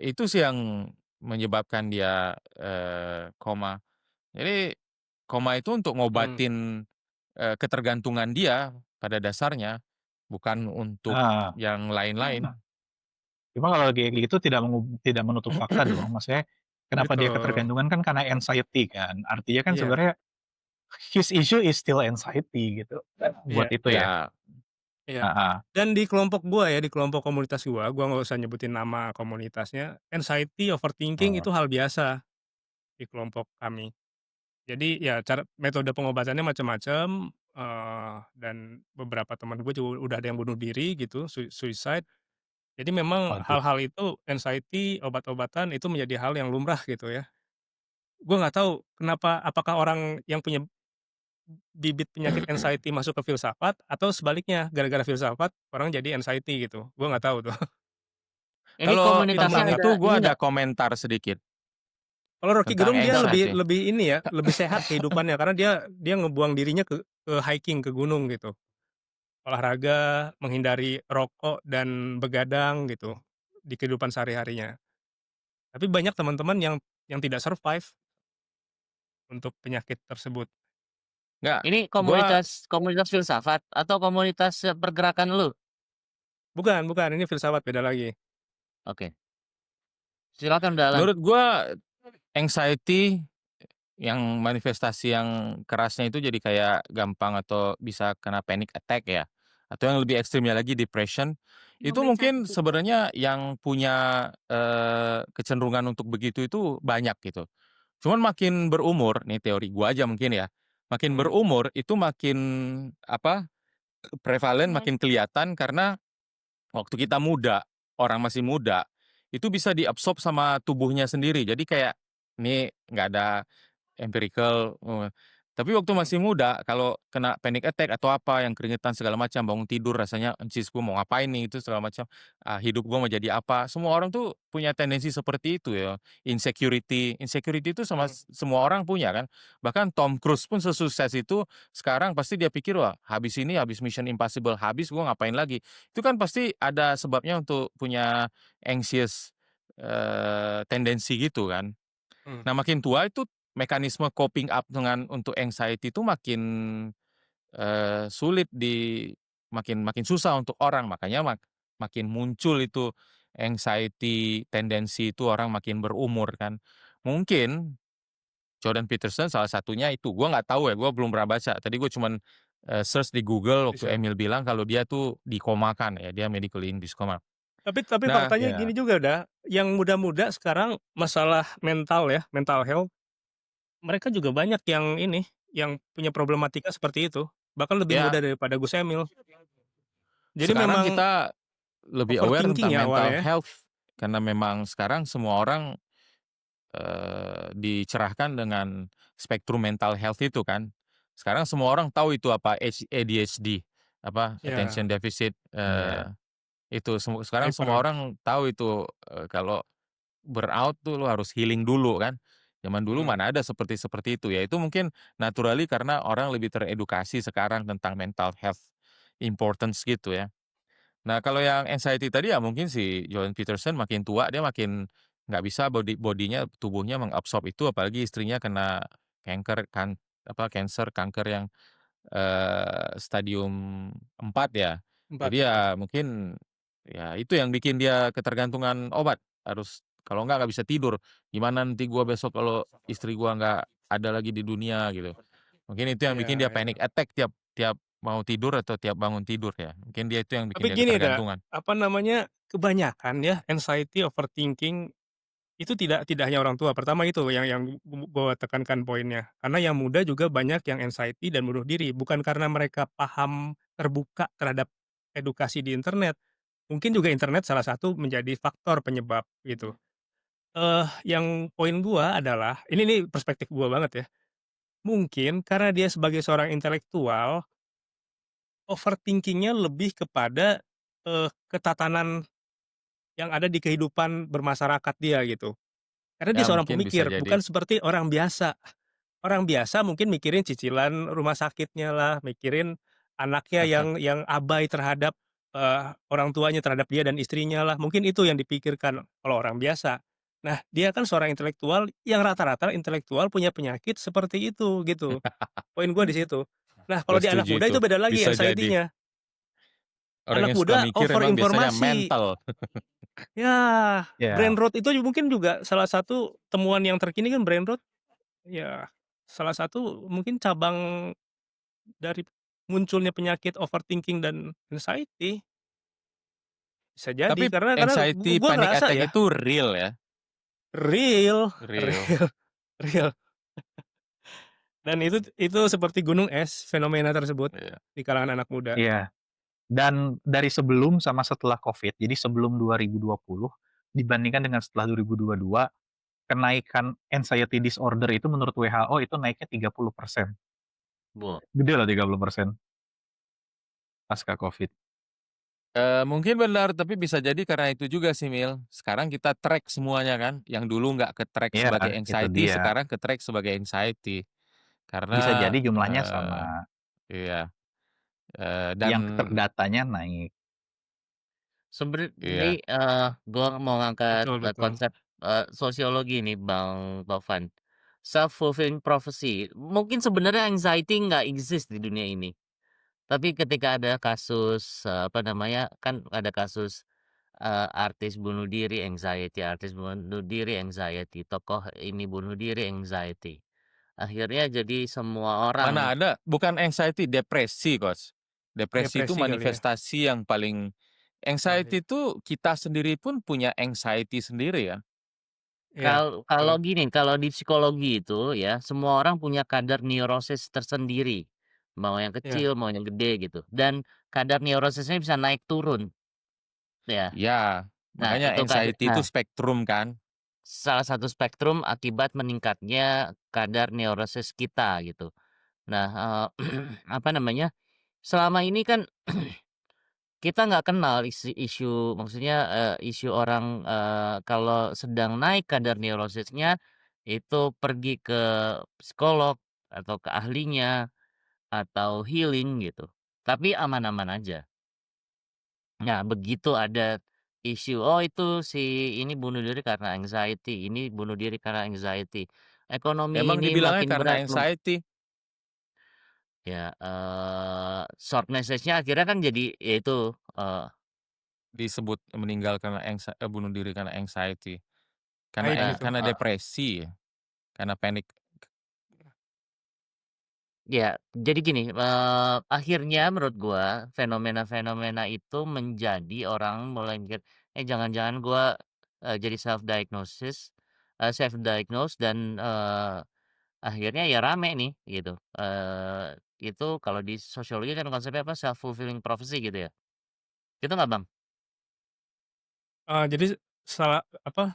itu sih yang menyebabkan dia, koma. Jadi, koma itu untuk Hmm. ngobatin, ketergantungan dia pada dasarnya, bukan untuk Nah, yang lain-lain. cuma kalau kayak gitu tidak menutup fakta dong. Maksudnya kenapa dia Betul. ketergantungan kan karena anxiety kan. Artinya kan Iya. sebenarnya his issue is still anxiety gitu. Buat Iya. itu ya. Ya, Iya. Heeh. Dan di kelompok gua ya, di kelompok komunitas gua nggak usah nyebutin nama komunitasnya, anxiety, overthinking Oh. itu hal biasa di kelompok kami. Jadi ya metode pengobatannya macam-macam, dan beberapa teman gue juga udah ada yang bunuh diri gitu, suicide. Jadi memang Waduh. hal-hal itu anxiety, obat-obatan itu menjadi hal yang lumrah gitu ya. Gue nggak tahu kenapa, apakah orang yang punya bibit penyakit anxiety masuk ke filsafat atau sebaliknya gara-gara filsafat orang jadi anxiety gitu, gue nggak tahu tuh. Ini kalau Itu komunitasnya tentang menarik. ada itu ini gua ada nggak? komentar sedikit, Kalau Rocky tentang Gerung dia Kenapa? lebih anxiety. lebih ini ya, lebih sehat kehidupannya karena dia ngebuang dirinya ke hiking, ke gunung gitu. Olahraga, menghindari rokok dan begadang gitu, di kehidupan sehari-harinya. Tapi banyak teman-teman yang tidak survive untuk penyakit tersebut. Nggak, Ini gua komunitas komunitas filsafat atau komunitas, pergerakan lu? Bukan bukan, ini filsafat beda lagi. Oke, silakan Dalan. menurut gua anxiety yang manifestasi yang kerasnya itu jadi kayak gampang atau bisa kena panic attack ya, atau yang lebih ekstrimnya lagi depression, itu mungkin sebenarnya yang punya, kecenderungan untuk begitu itu banyak gitu. Cuman makin berumur, nih teori gua aja mungkin ya, makin Mhm. berumur itu makin apa, prevalen makin kelihatan karena waktu kita muda, orang masih muda, itu bisa diabsorb sama tubuhnya sendiri. Jadi kayak, ini nggak ada empirical, tapi waktu Mhm. masih muda kalau kena panic attack atau apa yang keringetan segala macam, bangun tidur rasanya, "Anjis gue mau ngapain nih?" Itu segala macam, "Hidup gue mau jadi apa?" Semua orang tuh punya tendensi seperti itu ya, insecurity insecurity itu sama Mhm. semua orang punya kan. Bahkan Tom Cruise pun sesukses itu, sekarang pasti dia pikir, "Wah habis ini, habis Mission Impossible habis gue ngapain lagi?" Itu kan pasti ada sebabnya untuk punya anxious, tendensi gitu kan. Mhm. Nah, makin tua itu mekanisme coping up dengan untuk anxiety itu makin, sulit makin makin susah untuk orang, makanya makin muncul itu anxiety tendensi itu orang makin berumur kan. Mungkin Jordan Peterson salah satunya itu, gua nggak tahu ya, gua belum pernah baca. Tadi gua cuman, search di Google waktu Riset. Emil bilang kalau dia tuh dikomakan ya, dia medically induced coma. Tapi Nah, faktanya Iya. gini juga yang muda-muda sekarang masalah mental ya, mental health, mereka juga banyak yang ini, yang punya problematika seperti itu, bahkan lebih muda ya daripada Gus Emil. Jadi sekarang memang kita lebih aware overthinking tentang ya mental awalnya ya. health, karena memang sekarang semua orang, dicerahkan dengan spektrum mental health itu kan. Sekarang semua orang tahu itu apa ADHD, apa Ya. attention deficit, Iya. Itu sekarang semua Hyper. orang tahu itu, kalau burnout tuh lu harus healing dulu kan. Zaman dulu Mhm. mana ada seperti itu ya, itu mungkin naturally karena orang lebih teredukasi sekarang tentang mental health importance gitu ya. Nah, kalau yang anxiety tadi ya mungkin si Jordan Peterson makin tua dia makin nggak bisa bodinya, tubuhnya mengabsorb itu apalagi istrinya kena kanker, kanker yang, stadium 4 ya. 4 Jadi ya. ya mungkin, ya itu yang bikin dia ketergantungan obat, harus kalau nggak bisa tidur, "Gimana nanti gua besok kalau istri gua nggak ada lagi di dunia?" Gitu. Mungkin itu yang Iya bikin dia iya. panic attack tiap tiap mau tidur atau tiap bangun tidur ya. Mungkin dia itu yang Tapi bikin dia gini ketergantungan. apa namanya, kebanyakan ya anxiety, overthinking itu tidak hanya orang tua. Pertama itu yang gua tekankan poinnya. Karena yang muda juga banyak yang anxiety dan bunuh diri, bukan karena mereka paham terbuka terhadap edukasi di internet, mungkin juga internet salah satu menjadi faktor penyebab gitu. Yang poin gua adalah, ini nih perspektif gua banget ya, mungkin karena dia sebagai seorang intelektual, overthinking-nya lebih kepada, ketatanan yang ada di kehidupan bermasyarakat dia gitu. Karena dia Ya seorang mungkin bisa pemikir, jadi. bukan seperti orang biasa. Orang biasa mungkin mikirin cicilan rumah sakitnya lah, mikirin anaknya yang abai terhadap, orang tuanya, terhadap dia dan istrinya lah, mungkin itu yang dipikirkan kalau orang biasa. Nah, dia kan seorang intelektual yang rata-rata intelektual punya penyakit seperti itu, gitu. Poin gua di situ. Nah, kalau Gue di anak setuju muda itu, itu beda lagi bisa jadi. anxiety-nya. Orang Anak yang suka muda mikir over emang biasanya informasi. mental. Ya, brain Ya, rot itu mungkin juga salah satu temuan yang terkini kan brain rot, ya salah satu mungkin cabang dari munculnya penyakit overthinking dan anxiety, bisa jadi Tapi karena anxiety, gua panic ngerasa attack ya, itu real ya, real real. real real dan itu seperti gunung es fenomena tersebut Iya. di kalangan anak muda. iya. Dan dari sebelum sama setelah Covid, jadi sebelum 2020 dibandingkan dengan setelah 2022, kenaikan anxiety disorder itu menurut WHO itu naiknya 30%. Wah, Gede loh 30% pasca Covid. Mungkin benar, tapi bisa jadi karena itu juga sih Mil, sekarang kita track semuanya kan, yang dulu nggak ke-track Iya, sebagai itu anxiety, dia. sekarang ke-track sebagai anxiety. Bisa Karena, jadi jumlahnya sama, iya, yang dan terdatanya naik. ini, iya, gua mau ngangkat, Betul betul. konsep, sosiologi nih Bang Tovan. Self-fulfilling prophecy, mungkin sebenarnya anxiety nggak exist di dunia ini, tapi ketika ada kasus, apa namanya, kan ada kasus, artis bunuh diri anxiety, tokoh ini bunuh diri anxiety. Akhirnya jadi semua orang mana ada, bukan anxiety, depresi Coach. Depresi itu Depresi kali ya? manifestasi yang paling. Oh iya. Anxiety itu kita sendiri pun punya anxiety sendiri ya. Iya, kalau betul. gini, kalau di psikologi itu ya, semua orang punya kadar neurosis tersendiri, mau yang Iya kecil, mau yang gede gitu, dan kadar neurosisnya bisa naik turun, ya. Ya, Nah, makanya anxiety itu spektrum kan. salah satu spektrum akibat meningkatnya kadar neurosis kita gitu. Nah, apa namanya, selama ini kan kita nggak kenal isu maksudnya, isu orang, kalau sedang naik kadar neurosisnya, itu pergi ke psikolog atau ke ahlinya, atau healing gitu, tapi aman-aman aja. Nah, begitu ada isu, "Oh itu si ini bunuh diri karena anxiety, ini bunuh diri karena anxiety, ekonomi Emang ini dibilangnya makin karena berat." anxiety, Ya, short message-nya akhirnya kan jadi ya itu, disebut meninggal karena bunuh diri karena anxiety. pahit eee gitu. Karena depresi ya, karena panic. Ya, jadi gini, akhirnya menurut gua fenomena-fenomena itu menjadi orang mulai mikir, jangan-jangan gua, jadi self diagnose dan, akhirnya ya rame nih gitu, itu kalau di sosiologi kan konsepnya apa, self fulfilling prophecy gitu ya, gitu nggak Bang? Jadi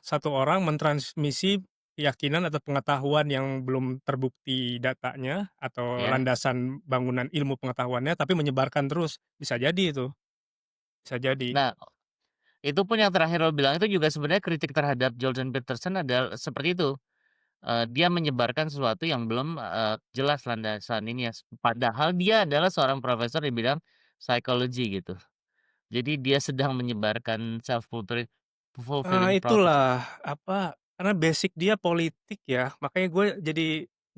satu orang mentransmisi keyakinan atau pengetahuan yang belum terbukti datanya atau Ya. landasan bangunan ilmu pengetahuannya, tapi menyebarkan terus, bisa jadi itu, bisa jadi. Nah, Itu pun yang terakhir lo bilang itu juga sebenarnya kritik terhadap Jordan Peterson adalah seperti itu. Dia menyebarkan sesuatu yang belum, jelas landasan ininya, padahal dia adalah seorang profesor di bidang psikologi gitu. Jadi dia sedang menyebarkan fulfilling prophecy. Itulah, karena basic dia politik ya, makanya gue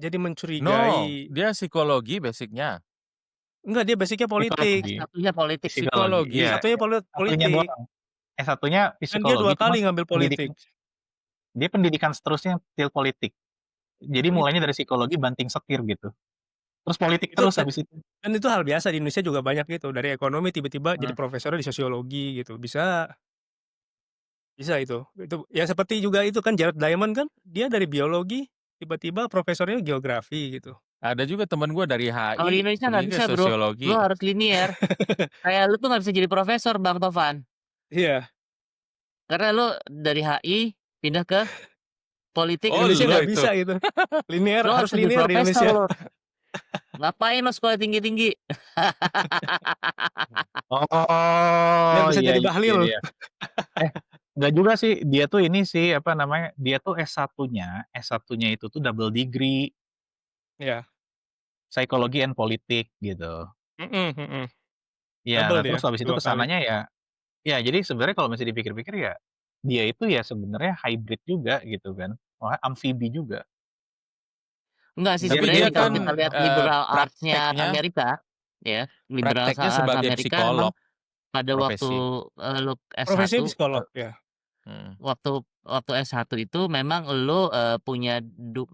jadi No, mencurigai. dia psikologi basic-nya. Enggak, dia basicnya politik. Psikologi, S1-nya politik. psikologi, Psikologi. iya, S1-nya S1-nya politik, doang. S1-nya dan dia 2 psikologi, cuma kali ngambil politik. pendidikan dia pendidikan seterusnya still politik. Jadi mulainya Politik. dari psikologi banting setir gitu. Terus politik Itu terus habis itu. dan itu hal biasa di Indonesia juga banyak gitu, dari ekonomi tiba-tiba jadi Mmm, profesornya di sosiologi gitu, bisa itu. Itu ya seperti juga itu kan Jared Diamond kan, dia dari biologi, tiba-tiba profesornya geografi gitu. Ada juga temen gue dari Kalau di HI, Indonesia nggak pergi ke bisa Bro, lu sosiologi. harus linier. Kayak lu tuh nggak bisa jadi profesor Bang Tovan, Iya, karena lu dari HI pindah ke politik, Oh, Indonesia lu nggak itu. bisa gitu. Linear, lu harus harus jadi linear di profesor Indonesia. lu. Ngapain lu sekolah tinggi-tinggi? Biar oh, bisa iya jadi iya iya bahlil. iya. Eh, enggak juga sih, dia tuh ini sih, apa namanya, dia tuh S1-nya itu tuh double degree, Iya, psikologi and politik gitu. mhm mhm, Iya, double nah dia terus habis itu 2 ke kali. sananya ya jadi sebenarnya kalau misalnya dipikir-pikir ya, dia itu ya sebenarnya hybrid juga gitu kan, malah amfibi juga. Enggak sih Dia Tapi sebenarnya dia nih kalau kan kita lihat dia liberal arts-nya prakteknya Amerika, ya, liberal prakteknya arts sebagai Amerika emang psikolog pada waktu, profesi. lu Profesinya S1, psikolog ya. Mhm. waktu waktu S1 itu memang lu, punya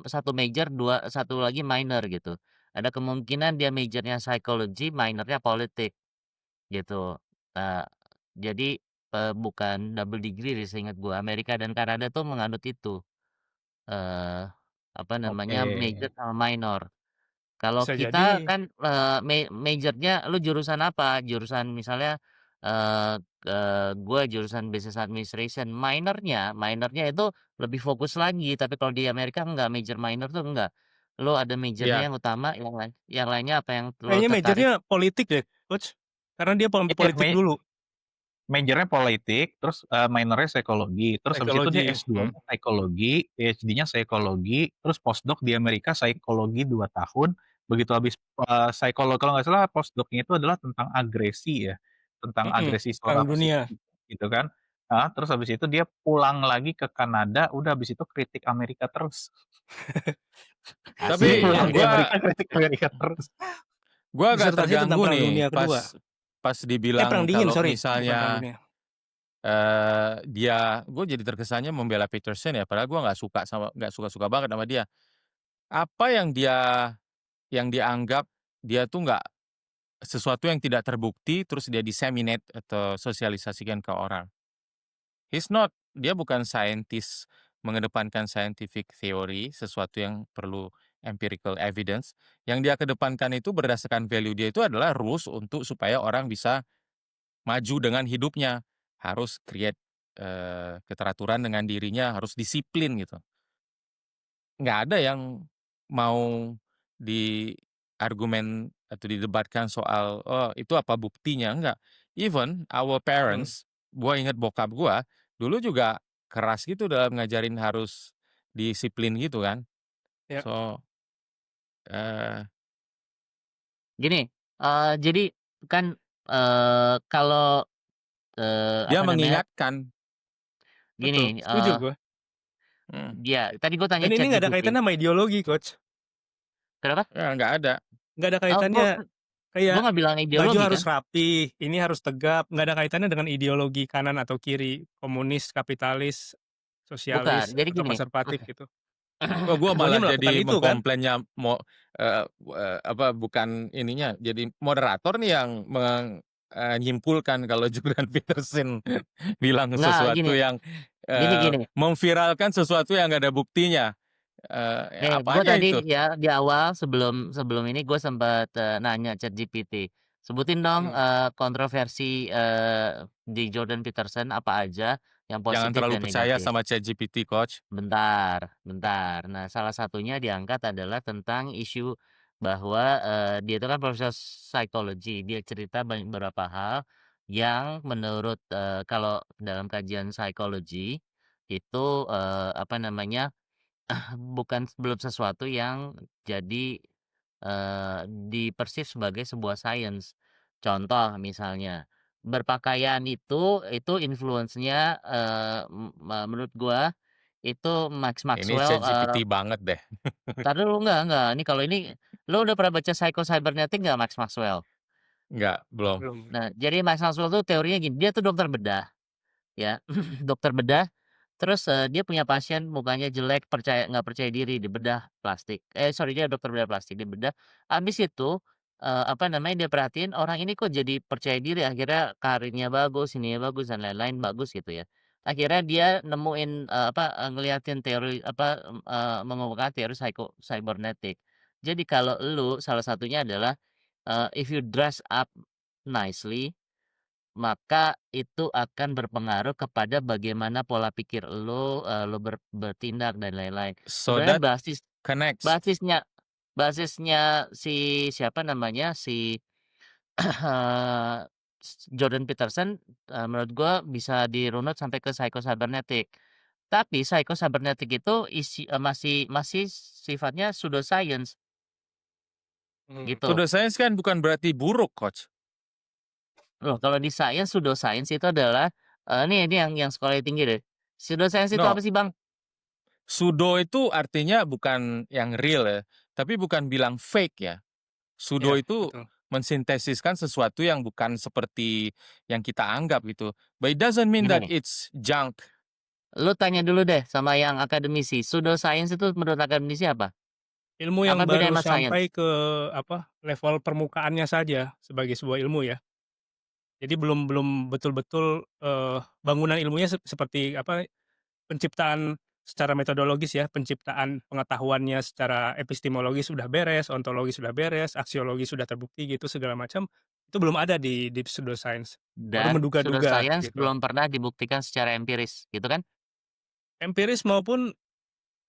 1 major, 1 lagi minor gitu. Ada kemungkinan dia major-nya psychology, minor-nya politik gitu. Nah, jadi, bukan double degree deh seingat gua, Amerika dan Kanada tuh menganut itu, eee, apa oke, namanya, major sama minor. Kalau Bisa kita jadi kan, major-nya lu jurusan apa? Jurusan misalnya, gue jurusan Business Administration, minornya itu lebih fokus lagi, tapi kalau di Amerika enggak, major minor tuh enggak. Lu ada major-nya Iya, yang utama, yang lainnya apa yang lu kayaknya tertarik. majornya politik deh, Coach. Karena dia iya politik dulu, major-nya politik, terus, minornya psikologi, terus habis itu dia psikologi. S2-nya psikologi, PhD-nya psikologi, terus postdoc di Amerika psikologi 2 tahun, begitu habis, kalau nggak salah postdoc-nya itu adalah tentang agresi ya, tentang Mhm, agresi Perang seorang Dunia. psikolog gitu kan. Heeh, terus habis itu dia pulang lagi ke Kanada, udah habis itu kritik Amerika terus. Dia Asik, tapi pulang ke asik. gua Amerika kritik Amerika terus. gua agak Disertasinya tentang terganggu Perang nih Dunia pas Kedua. pas Perang dibilang Dingin kalau sorry, bukan Perang misalnya, Dunia. gue jadi terkesannya membela Peterson ya, padahal gue nggak suka-suka banget sama dia. Apa yang dia anggap dia tuh nggak sesuatu yang tidak terbukti terus dia disseminate atau sosialisasikan ke orang. He's not, dia bukan saintis mengedepankan scientific theory, sesuatu yang perlu empirical evidence. Yang dia kedepankan itu berdasarkan value dia itu adalah rules untuk supaya orang bisa maju dengan hidupnya. Harus create, keteraturan dengan dirinya, harus disiplin gitu. Nggak ada yang mau diargumen atau didebatkan soal, "Oh, itu apa buktinya?" Enggak. Even our Mhm, parents, gua inget bokap gua, dulu juga keras gitu dalam ngajarin harus disiplin gitu kan. ya. So, eee, Gini, jadi kan, kalau, dia apa namanya, mengingatkan, Betul, gini, setuju gue. mhm, dia tadi gue tanya Dan ini nggak ada ChatGPT, kaitannya sama ideologi, Coach. kenapa? ya nggak ada. Nggak ada Oh, kaitannya gue kayak nggak bilang baju ideologi harus kan. rapi, ini harus tegap, nggak ada kaitannya dengan ideologi kanan atau kiri, komunis, kapitalis, Bukan, sosialis, jadi atau gini, konservatif gitu. Kok gua Keduanya malah melakukan jadi itu kan? mengkomplainnya apa, bukan ininya, jadi moderator nih yang menyimpulkan kalau Jordan Peterson bilang nggak sesuatu yang, gini gini. memviralkan sesuatu yang nggak ada buktinya, Nih, gue apanya tadi itu? ya di awal sebelum sebelum ini gue sempat, nanya ChatGPT, sebutin dong, Mhm, kontroversi, di Jordan Peterson apa aja yang Jangan positif terlalu dan percaya negatif. sama ChatGPT, Coach. Bentar bentar. Nah, salah satunya diangkat adalah tentang isu bahwa, dia itu kan profesor psikologi, dia cerita beberapa hal yang menurut, kalau dalam kajian psikologi itu, apa namanya, belum sesuatu yang jadi, sebagai sebuah sains. Contoh misalnya, berpakaian itu influence-nya, menurut gua itu Max Ini Maxwell, ChatGPT banget deh. entar dulu, enggak, ini kalau ini lu udah pernah baca Psycho-Cybernetic nggak Max Maxwell? Enggak, belum. Belum. Nah, jadi Max Maxwell tuh teorinya gini, dia tuh dokter bedah. Ya, dokter bedah, terus, dia punya pasien mukanya jelek, nggak percaya diri, dibedah plastik. Sorry, dia dokter bedah plastik, dibedah, habis itu, apa namanya, dia perhatiin orang ini kok jadi percaya diri, akhirnya karirnya bagus, ininya bagus, dan lain-lain bagus gitu ya. Akhirnya dia nemuin, ngeliatin teori mengemukakan teori cybernetic. Jadi kalau salah satunya adalah, if you dress up nicely, maka itu akan berpengaruh kepada bagaimana pola pikir lu bertindak dan lain-lain. So Sebenarnya that connects. basisnya basisnya si siapa namanya, si Jordan Peterson, menurut gua bisa dirunut sampai ke Psycho-Cybernetic. Tapi Psycho-Cybernetic itu masih sifatnya pseudoscience gitu. Pseudoscience kan bukan berarti buruk, Coach. Loh, kalau di pseudoscience itu adalah, ini yang sekolahnya tinggi deh. Pseudoscience itu apa No, sih, Bang? pseudo itu artinya bukan yang real ya, tapi bukan bilang fake ya. Pseudo Iya, itu betul. mensintesiskan sesuatu yang bukan seperti yang kita anggap gitu. But it doesn't mean Gini that nih, it's junk. lu tanya dulu deh sama yang akademisi, pseudoscience itu menurut akademisi apa? Ilmu Apa yang baru bedanya sama science? sampai ke level permukaannya saja sebagai sebuah ilmu ya. Jadi belum belum betul-betul, bangunan ilmunya seperti penciptaan secara metodologis ya, penciptaan pengetahuannya secara epistemologis sudah beres, ontologis sudah beres, aksiologi sudah terbukti gitu segala macam, itu belum ada di pseudoscience. Baru Dan menduga-duga pseudoscience gitu. belum pernah dibuktikan secara empiris, gitu kan? Empiris maupun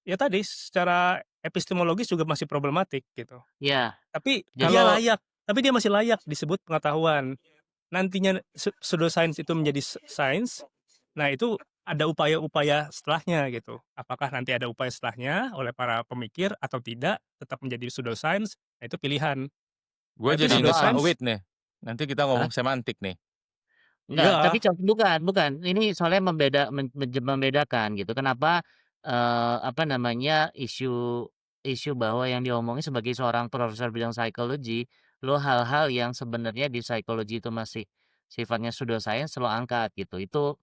ya tadi secara epistemologis juga masih problematik gitu. Ya, Tapi jadi Kalau dia masih layak disebut pengetahuan. Nantinya pseudoscience itu menjadi sains, nah itu ada upaya-upaya setelahnya gitu. Apakah nanti ada upaya setelahnya oleh para pemikir atau tidak, tetap menjadi pseudoscience, nah itu pilihan. gue Tapi jadi contoh inget Pak apa? pseudoscience Wit nih. Nanti kita ngomong semantik nih. Enggak, tapi iya, bukan, ini soalnya membedakan gitu. Kenapa, apa namanya, isu bahwa yang diomongin sebagai seorang profesor bidang psikologi, lo hal-hal yang sebenarnya di psikologi itu masih sifatnya pseudoscience lo angkat gitu. Itu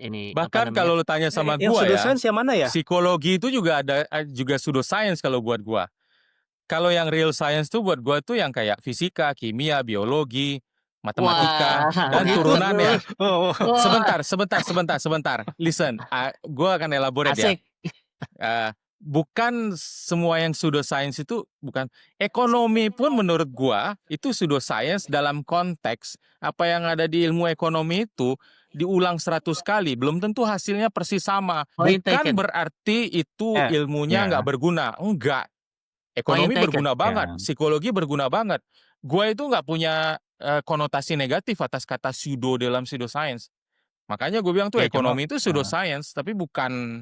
ini, apa Bahkan namanya, kalau lu tanya sama yang gua ya, pseudoscience yang mana ya? psikologi itu juga ada juga pseudoscience kalau buat gua. Kalau yang real science tuh buat gua tuh yang kayak fisika, kimia, biologi, wah, matematika Oh dan gitu? turunannya. Oh, wah, Sebentar. Listen, gua akan elaborate ya. asik. Bukan semua yang pseudoscience itu bukan. Ekonomi pun menurut gua itu pseudoscience dalam konteks apa yang ada di ilmu ekonomi itu diulang 100 kali, belum tentu hasilnya persis sama. Point Bukan taken, berarti itu ilmunya nggak Iya, berguna, enggak. point Ekonomi taken. berguna banget, iya. psikologi berguna banget. Gua itu nggak punya konotasi negatif atas kata pseudo dalam pseudoscience. Makanya gue bilang tuh Ya cuma ekonomi itu pseudoscience, tapi bukan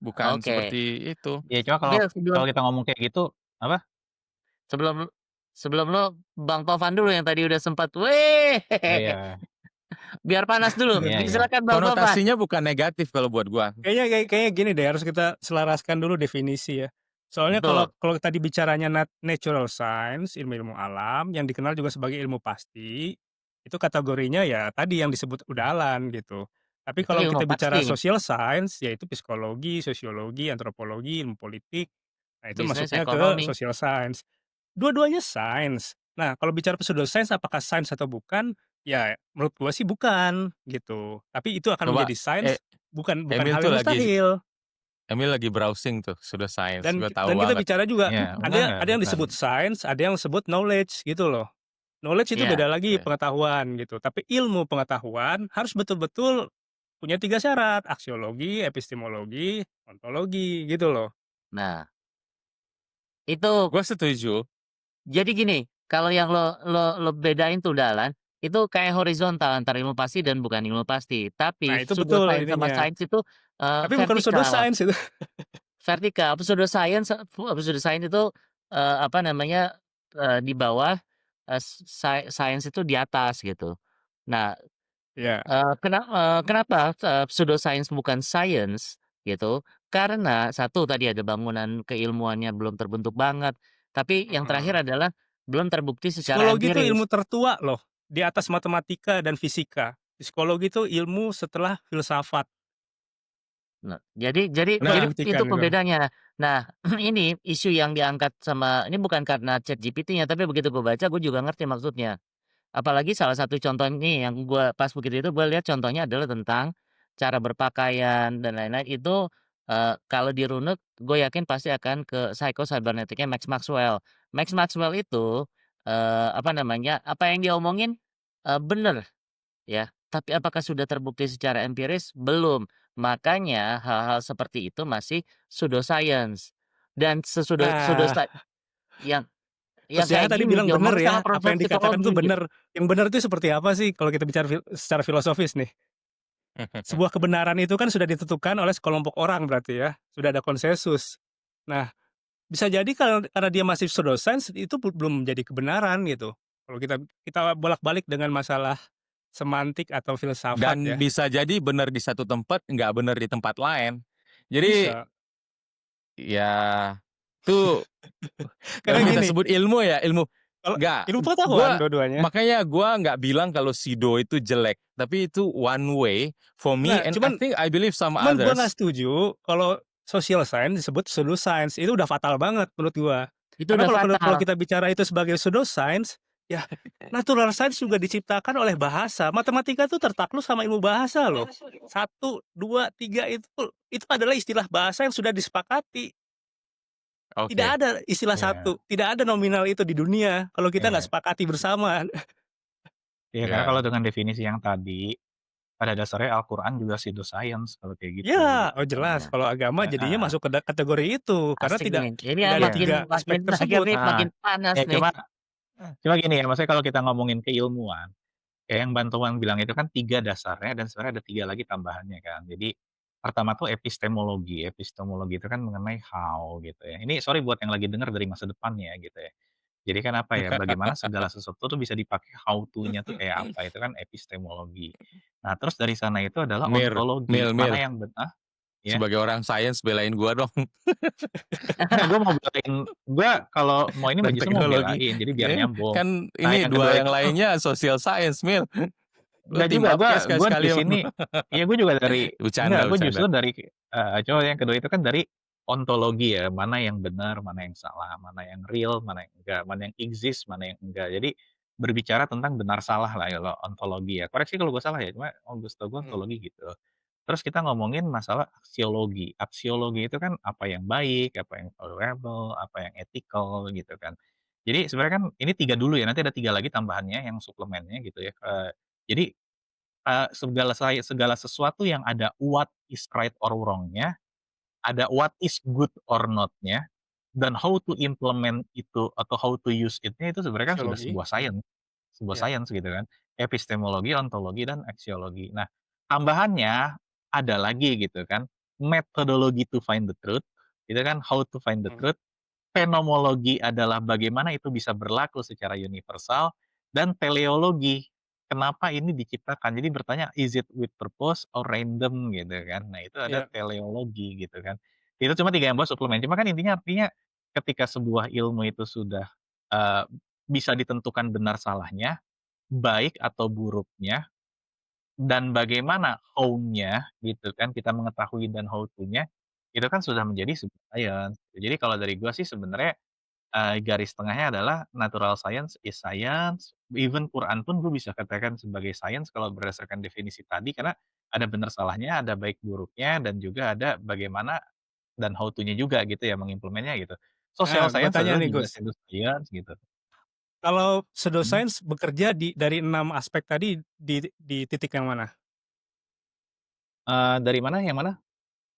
bukan Oke. seperti itu. ya cuma kalau Oke, sebelum kalau kita ngomong kayak gitu apa? sebelum sebelum lo, Bang Tovan dulu yang tadi udah sempat, weh, Oh iya, biar panas dulu. iya, iya. Silakan Bang Tovan. Konotasinya bukan negatif kalau buat gua. kayaknya gini deh, harus kita selaraskan dulu definisi ya. Soalnya kalau Betul. kalau tadi bicaranya natural science, ilmu-ilmu alam yang dikenal juga sebagai ilmu pasti, itu kategorinya ya tadi yang disebut udalan gitu. Tapi Itu kalau ilmu kita bicara pasti nih, social science, yaitu psikologi, sosiologi, antropologi, ilmu politik, nah itu bisnis masuknya ke ekonomi. social science. Dua-duanya sains. Nah, kalau bicara pseudoscience apakah sains atau bukan? Ya, menurut gua sih bukan gitu. Tapi itu akan Coba menjadi sains, bukan Emil hal tuh yang lagi mustahil. browsing tuh, sudah science, Dan gua tahu kita banget. bicara juga Iya, ada yang benar. disebut sains, ada yang disebut knowledge gitu loh. Knowledge itu Iya. beda lagi Oke. pengetahuan gitu. Tapi ilmu pengetahuan harus betul-betul punya 3 syarat, aksiologi, epistemologi, ontologi gitu loh. Nah, itu Gua setuju. jadi gini, kalau yang lo bedain tuh dalan, itu kayak horizontal antara ilmu pasti dan bukan ilmu pasti. Nah Tapi itu betul pseudoscience sama ininya, sains itu, tapi bukan vertikal. pseudoscience itu. Vertikal, pseudoscience itu, apa namanya, di bawah, science itu di atas gitu. Nah, Iya, kenapa, pseudoscience bukan science gitu, karena satu tadi ada bangunan keilmuannya belum terbentuk banget, tapi yang heeh. terakhir adalah belum terbukti secara Psikologi itu ilmu empiris. tertua loh, di atas matematika dan fisika. Psikologi itu ilmu setelah filsafat, Nah, jadi Nah, itu terbuktikan itu. pembedanya. Nah, ini isu yang diangkat sama ini bukan karena ChatGPT-nya, tapi begitu gue baca gue juga ngerti maksudnya. Apalagi salah satu contoh nih yang gue pas begitu itu gue lihat contohnya adalah tentang cara berpakaian dan lain-lain itu, kalau dirunut gue yakin pasti akan ke psycho-cybernetic-nya Max Maxwell. Max Maxwell itu, apa namanya, apa yang dia omongin, bener. Ya, tapi apakah sudah terbukti secara empiris? Belum. Makanya hal-hal seperti itu masih pseudoscience. Dan Nah, yang Mas kayak Yahya tadi gini bilang bener diomongin ya, sama apa profesor yang dikatakan tuh psikologi. bener. Yang bener itu seperti apa sih kalau kita bicara secara filosofis nih? Sebuah kebenaran itu kan sudah ditentukan oleh sekelompok orang berarti ya, sudah ada konsensus. Nah, bisa jadi karena dia masih pseudoscience itu belum menjadi kebenaran gitu. Kalau kita kita bolak-balik dengan masalah semantik atau filsafat dan ya, bisa jadi benar di satu tempat, nggak benar di tempat lain. Jadi, bisa. ya itu Karena kita gini, sebut ilmu ya, ilmu. kalau Nggak, ilmu pengetahuan gua dua-duanya. makanya gua nggak bilang kalau Sido itu jelek, tapi itu one way for me Nah, and I believe some cuman gua nggak others. setuju kalau social science disebut pseudoscience, itu udah fatal banget menurut gua. Itu Karena udah kalau fatal. kita bicara itu sebagai pseudoscience, ya natural science juga diciptakan oleh bahasa. Matematika tuh tertakluk sama ilmu bahasa loh. Satu, 2, 3 itu adalah istilah bahasa yang sudah disepakati. Tidak Oke, ada istilah Iya, satu, tidak ada nominal itu di dunia kalau kita nggak iya. sepakati bersama. Iya, karena kalau ya. dengan definisi yang tadi, pada dasarnya Al-Quran juga pseudoscience kalau kayak gitu, Ya, gitu oh kan. jelas Nah, kalau agama jadinya Heeh, masuk ke kategori itu karena asik tidak nih. Ini ya tidak ada iya. makin 3 makin aspek akhir tersebut. nih Heeh, makin panas ya nih. cuma gini ya, maksudnya kalau kita ngomongin keilmuan, kayak yang Bantowan bilang itu kan 3 dasarnya dan sebenarnya ada 3 lagi tambahannya kan. Jadi, pertama tuh epistemologi. Epistemologi itu kan mengenai how gitu ya. Ini sorry buat yang lagi denger dari masa depan ya gitu ya. Jadi kan apa ya, bagaimana segala sesuatu tuh bisa dipakai how to-nya tuh kayak apa, itu kan epistemologi. Nah, terus dari sana itu adalah Mir, ontologi, Mil, mana Mil. yang ya? Sebagai orang sains belain gua dong. Enggak, gue mau belain, gue kalau mau ini Dan justru mau teknologi. belain, jadi biar Ya, nyambung. kan Nah, ini yang kedua dua yang itu tuh lainnya social science, Mil. Lu enggak team juga, up gue ya gue di sekali-sekali sama sini gua. iya gue juga dari enggak, Bercanda, gue bercanda. justru dari coba yang kedua itu kan dari ontologi ya, mana yang benar, mana yang salah, mana yang real, mana yang enggak, mana yang exist, mana yang enggak. Jadi berbicara tentang benar salah lah ya kalau ontologi ya. Koreksi kalau gue salah ya, cuma setahu gue Mhm, ontologi gitu. Terus kita ngomongin masalah aksiologi. Aksiologi itu kan apa yang baik, apa yang valuable, apa yang ethical gitu kan. Jadi sebenarnya kan ini 3 dulu ya, nanti ada 3 lagi tambahannya yang suplemennya gitu ya, jadi segala sesuatu yang ada what is right or wrong-nya, ada what is good or not-nya, dan how to implement itu atau how to use it-nya itu sebenarnya kan sudah sosiologi, sebuah ya, science gitu kan. Epistemologi, ontologi, dan aksiologi. Nah, tambahannya ada lagi gitu kan, methodology to find the truth, itu kan how to find the mhm, truth. Fenomenologi adalah bagaimana itu bisa berlaku secara universal, dan teleologi, kenapa ini diciptakan. Jadi bertanya, "Is it with purpose or random?" Gitu kan. Nah, itu ada iya, teleologi gitu kan. Itu cuma 3 yang bawah suplemen. Cuma kan intinya artinya ketika sebuah ilmu itu sudah, eee, bisa ditentukan benar salahnya, baik atau buruknya, dan bagaimana how-nya gitu kan, kita mengetahui dan how to-nya, itu kan sudah menjadi sebuah science. Jadi kalau dari gua sih sebenarnya garis tengahnya adalah natural science is science, even Quran pun gue bisa katakan sebagai science kalau berdasarkan definisi tadi, karena ada benar salahnya, ada baik buruknya, dan juga ada bagaimana dan how to-nya juga gitu ya, mengimplementnya gitu. Social gua science tanya adalah nih juga Gus, pseudoscience gitu. kalau Mhm. pseudoscience bekerja dari 6 aspek tadi di titik yang mana? Dari mana, yang mana?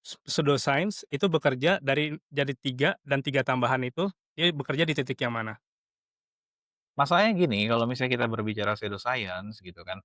Pseudoscience itu bekerja dari jadi 3 dan 3 tambahan itu, dia bekerja di titik yang mana? Masalahnya gini, kalau misalnya kita berbicara pseudoscience gitu kan,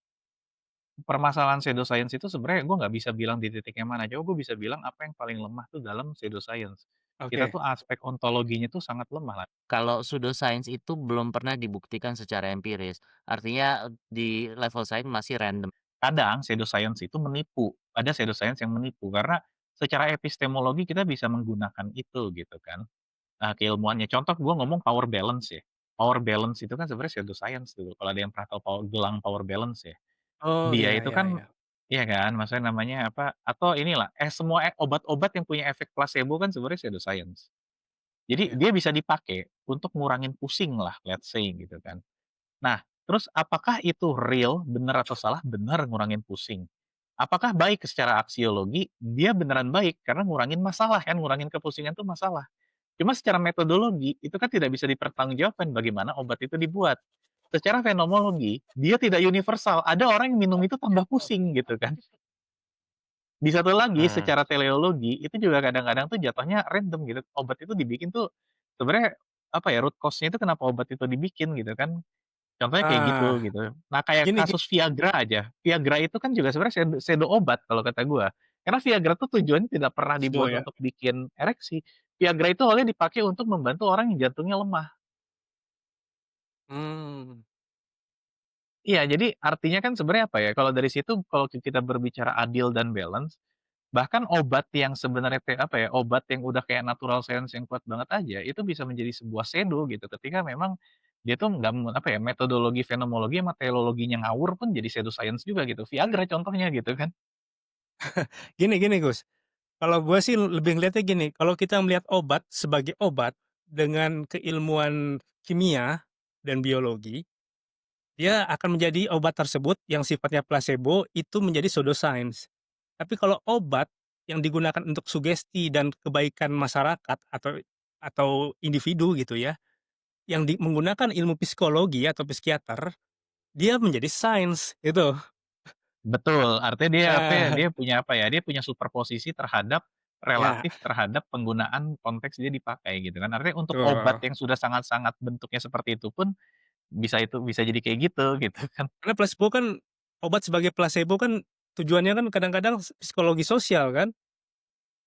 permasalahan pseudoscience itu sebenarnya gue nggak bisa bilang di titiknya mana, cuma gue bisa bilang apa yang paling lemah tuh dalam pseudoscience. Kita Oke. tuh aspek ontologinya tuh sangat lemah lah. Kalau pseudoscience itu belum pernah dibuktikan secara empiris, artinya di level science masih random. Kadang pseudoscience itu menipu, ada pseudoscience yang menipu karena secara epistemologi kita bisa menggunakan itu gitu kan, keilmuannya. Contoh gue ngomong power balance ya, power balance itu kan sebenarnya pseudoscience tuh kalau ada yang pernah tahu gelang power balance ya. Oh, Dia iya itu iya kan iya. iya kan, maksudnya namanya apa, atau inilah, semua obat-obat yang punya efek placebo kan sebenarnya pseudoscience. Jadi Iya. dia bisa dipakai untuk ngurangin pusing lah, let's say gitu kan. Nah, terus apakah itu real, benar atau salah? Benar ngurangin pusing. Apakah baik secara aksiologi? Dia beneran baik, karena ngurangin masalah kan, ngurangin kepusingan itu masalah. Cuma secara metodologi, itu kan tidak bisa dipertanggungjawabkan bagaimana obat itu dibuat. Secara fenomenologi, dia tidak universal. Ada orang yang minum itu tambah pusing gitu kan. Di satu lagi, Heeh. secara teleologi, itu juga kadang-kadang tuh jatuhnya random gitu. Obat itu dibikin tuh sebenarnya apa ya, root cause-nya itu kenapa obat itu dibikin gitu kan. Contohnya kayak Ah, gitu. Nah, kayak gini kasus Viagra aja. Viagra itu kan juga sebenarnya pseudo obat kalau kata gua. Karena Viagra tuh tujuannya tidak pernah Sido dibuat ya. untuk bikin ereksi. Viagra itu awalnya dipakai untuk membantu orang yang jantungnya lemah. Mmm, Iya, jadi artinya kan sebenarnya apa ya, kalau dari situ kalau kita berbicara adil dan balance, bahkan obat yang sebenarnya kayak apa ya, obat yang udah kayak natural science yang kuat banget aja, itu bisa menjadi sebuah pseudo gitu, ketika memang dia tuh nggak apa ya, metodologi fenomenologi sama teleologinya ngawur pun jadi pseudo science juga gitu. Viagra contohnya gitu kan. gini Gus, kalau gue sih lebih ngeliatnya gini, kalau kita melihat obat sebagai obat dengan keilmuan kimia dan biologi, dia akan menjadi obat tersebut yang sifatnya placebo itu menjadi pseudoscience. Tapi kalau obat yang digunakan untuk sugesti dan kebaikan masyarakat atau individu gitu ya, yang menggunakan ilmu psikologi atau psikiater, dia menjadi sains gitu. Betul, artinya dia apa ya, Nah, dia punya apa ya, dia punya superposisi terhadap ya, relatif terhadap penggunaan konteks dia dipakai gitu kan. Artinya untuk obat betul. yang sudah sangat-sangat bentuknya seperti itu pun bisa jadi kayak gitu, gitu kan. Karena placebo kan obat sebagai placebo kan tujuannya kan kadang-kadang psikologi sosial kan?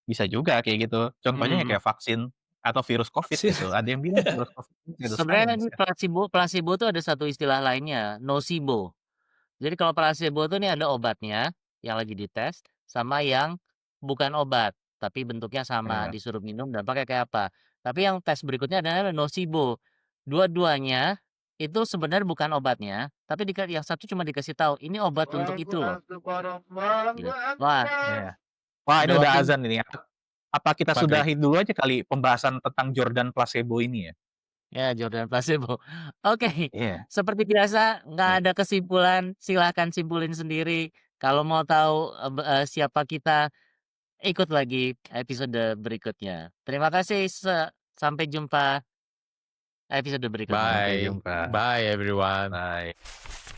Bisa juga kayak gitu. Contohnya ya Mhm. kayak vaksin atau virus Covid Vaksin. gitu. Ada yang bilang virus Covid itu Sebenarnya pseudoscience ini kan. placebo tuh ada satu istilah lainnya, nosibo. Jadi kalau placebo tuh nih ada obatnya yang lagi dites, sama yang bukan obat, tapi bentuknya sama, Iya. disuruh minum dampaknya kayak apa. Tapi yang tes berikutnya adalah nosibo. Dua-duanya itu sebenarnya bukan obatnya, tapi yang satu cuma dikasih tahu, "Ini obat untuk itu loh." Gitu. Wah, Iya. Wah, ada ini udah waktu azan ini. Apa kita Maghrib. sudahi dulu aja kali pembahasan tentang Jordan placebo ini ya? ya Jordan Placebo. Oke, Iya. seperti biasa nggak Iya. ada kesimpulan, silahkan simpulin sendiri. Kalau mau tahu, siapa kita, ikut lagi episode berikutnya. Terima kasih, sampai jumpa episode berikutnya. Sampai Bye. jumpa. Bye everyone. Bye.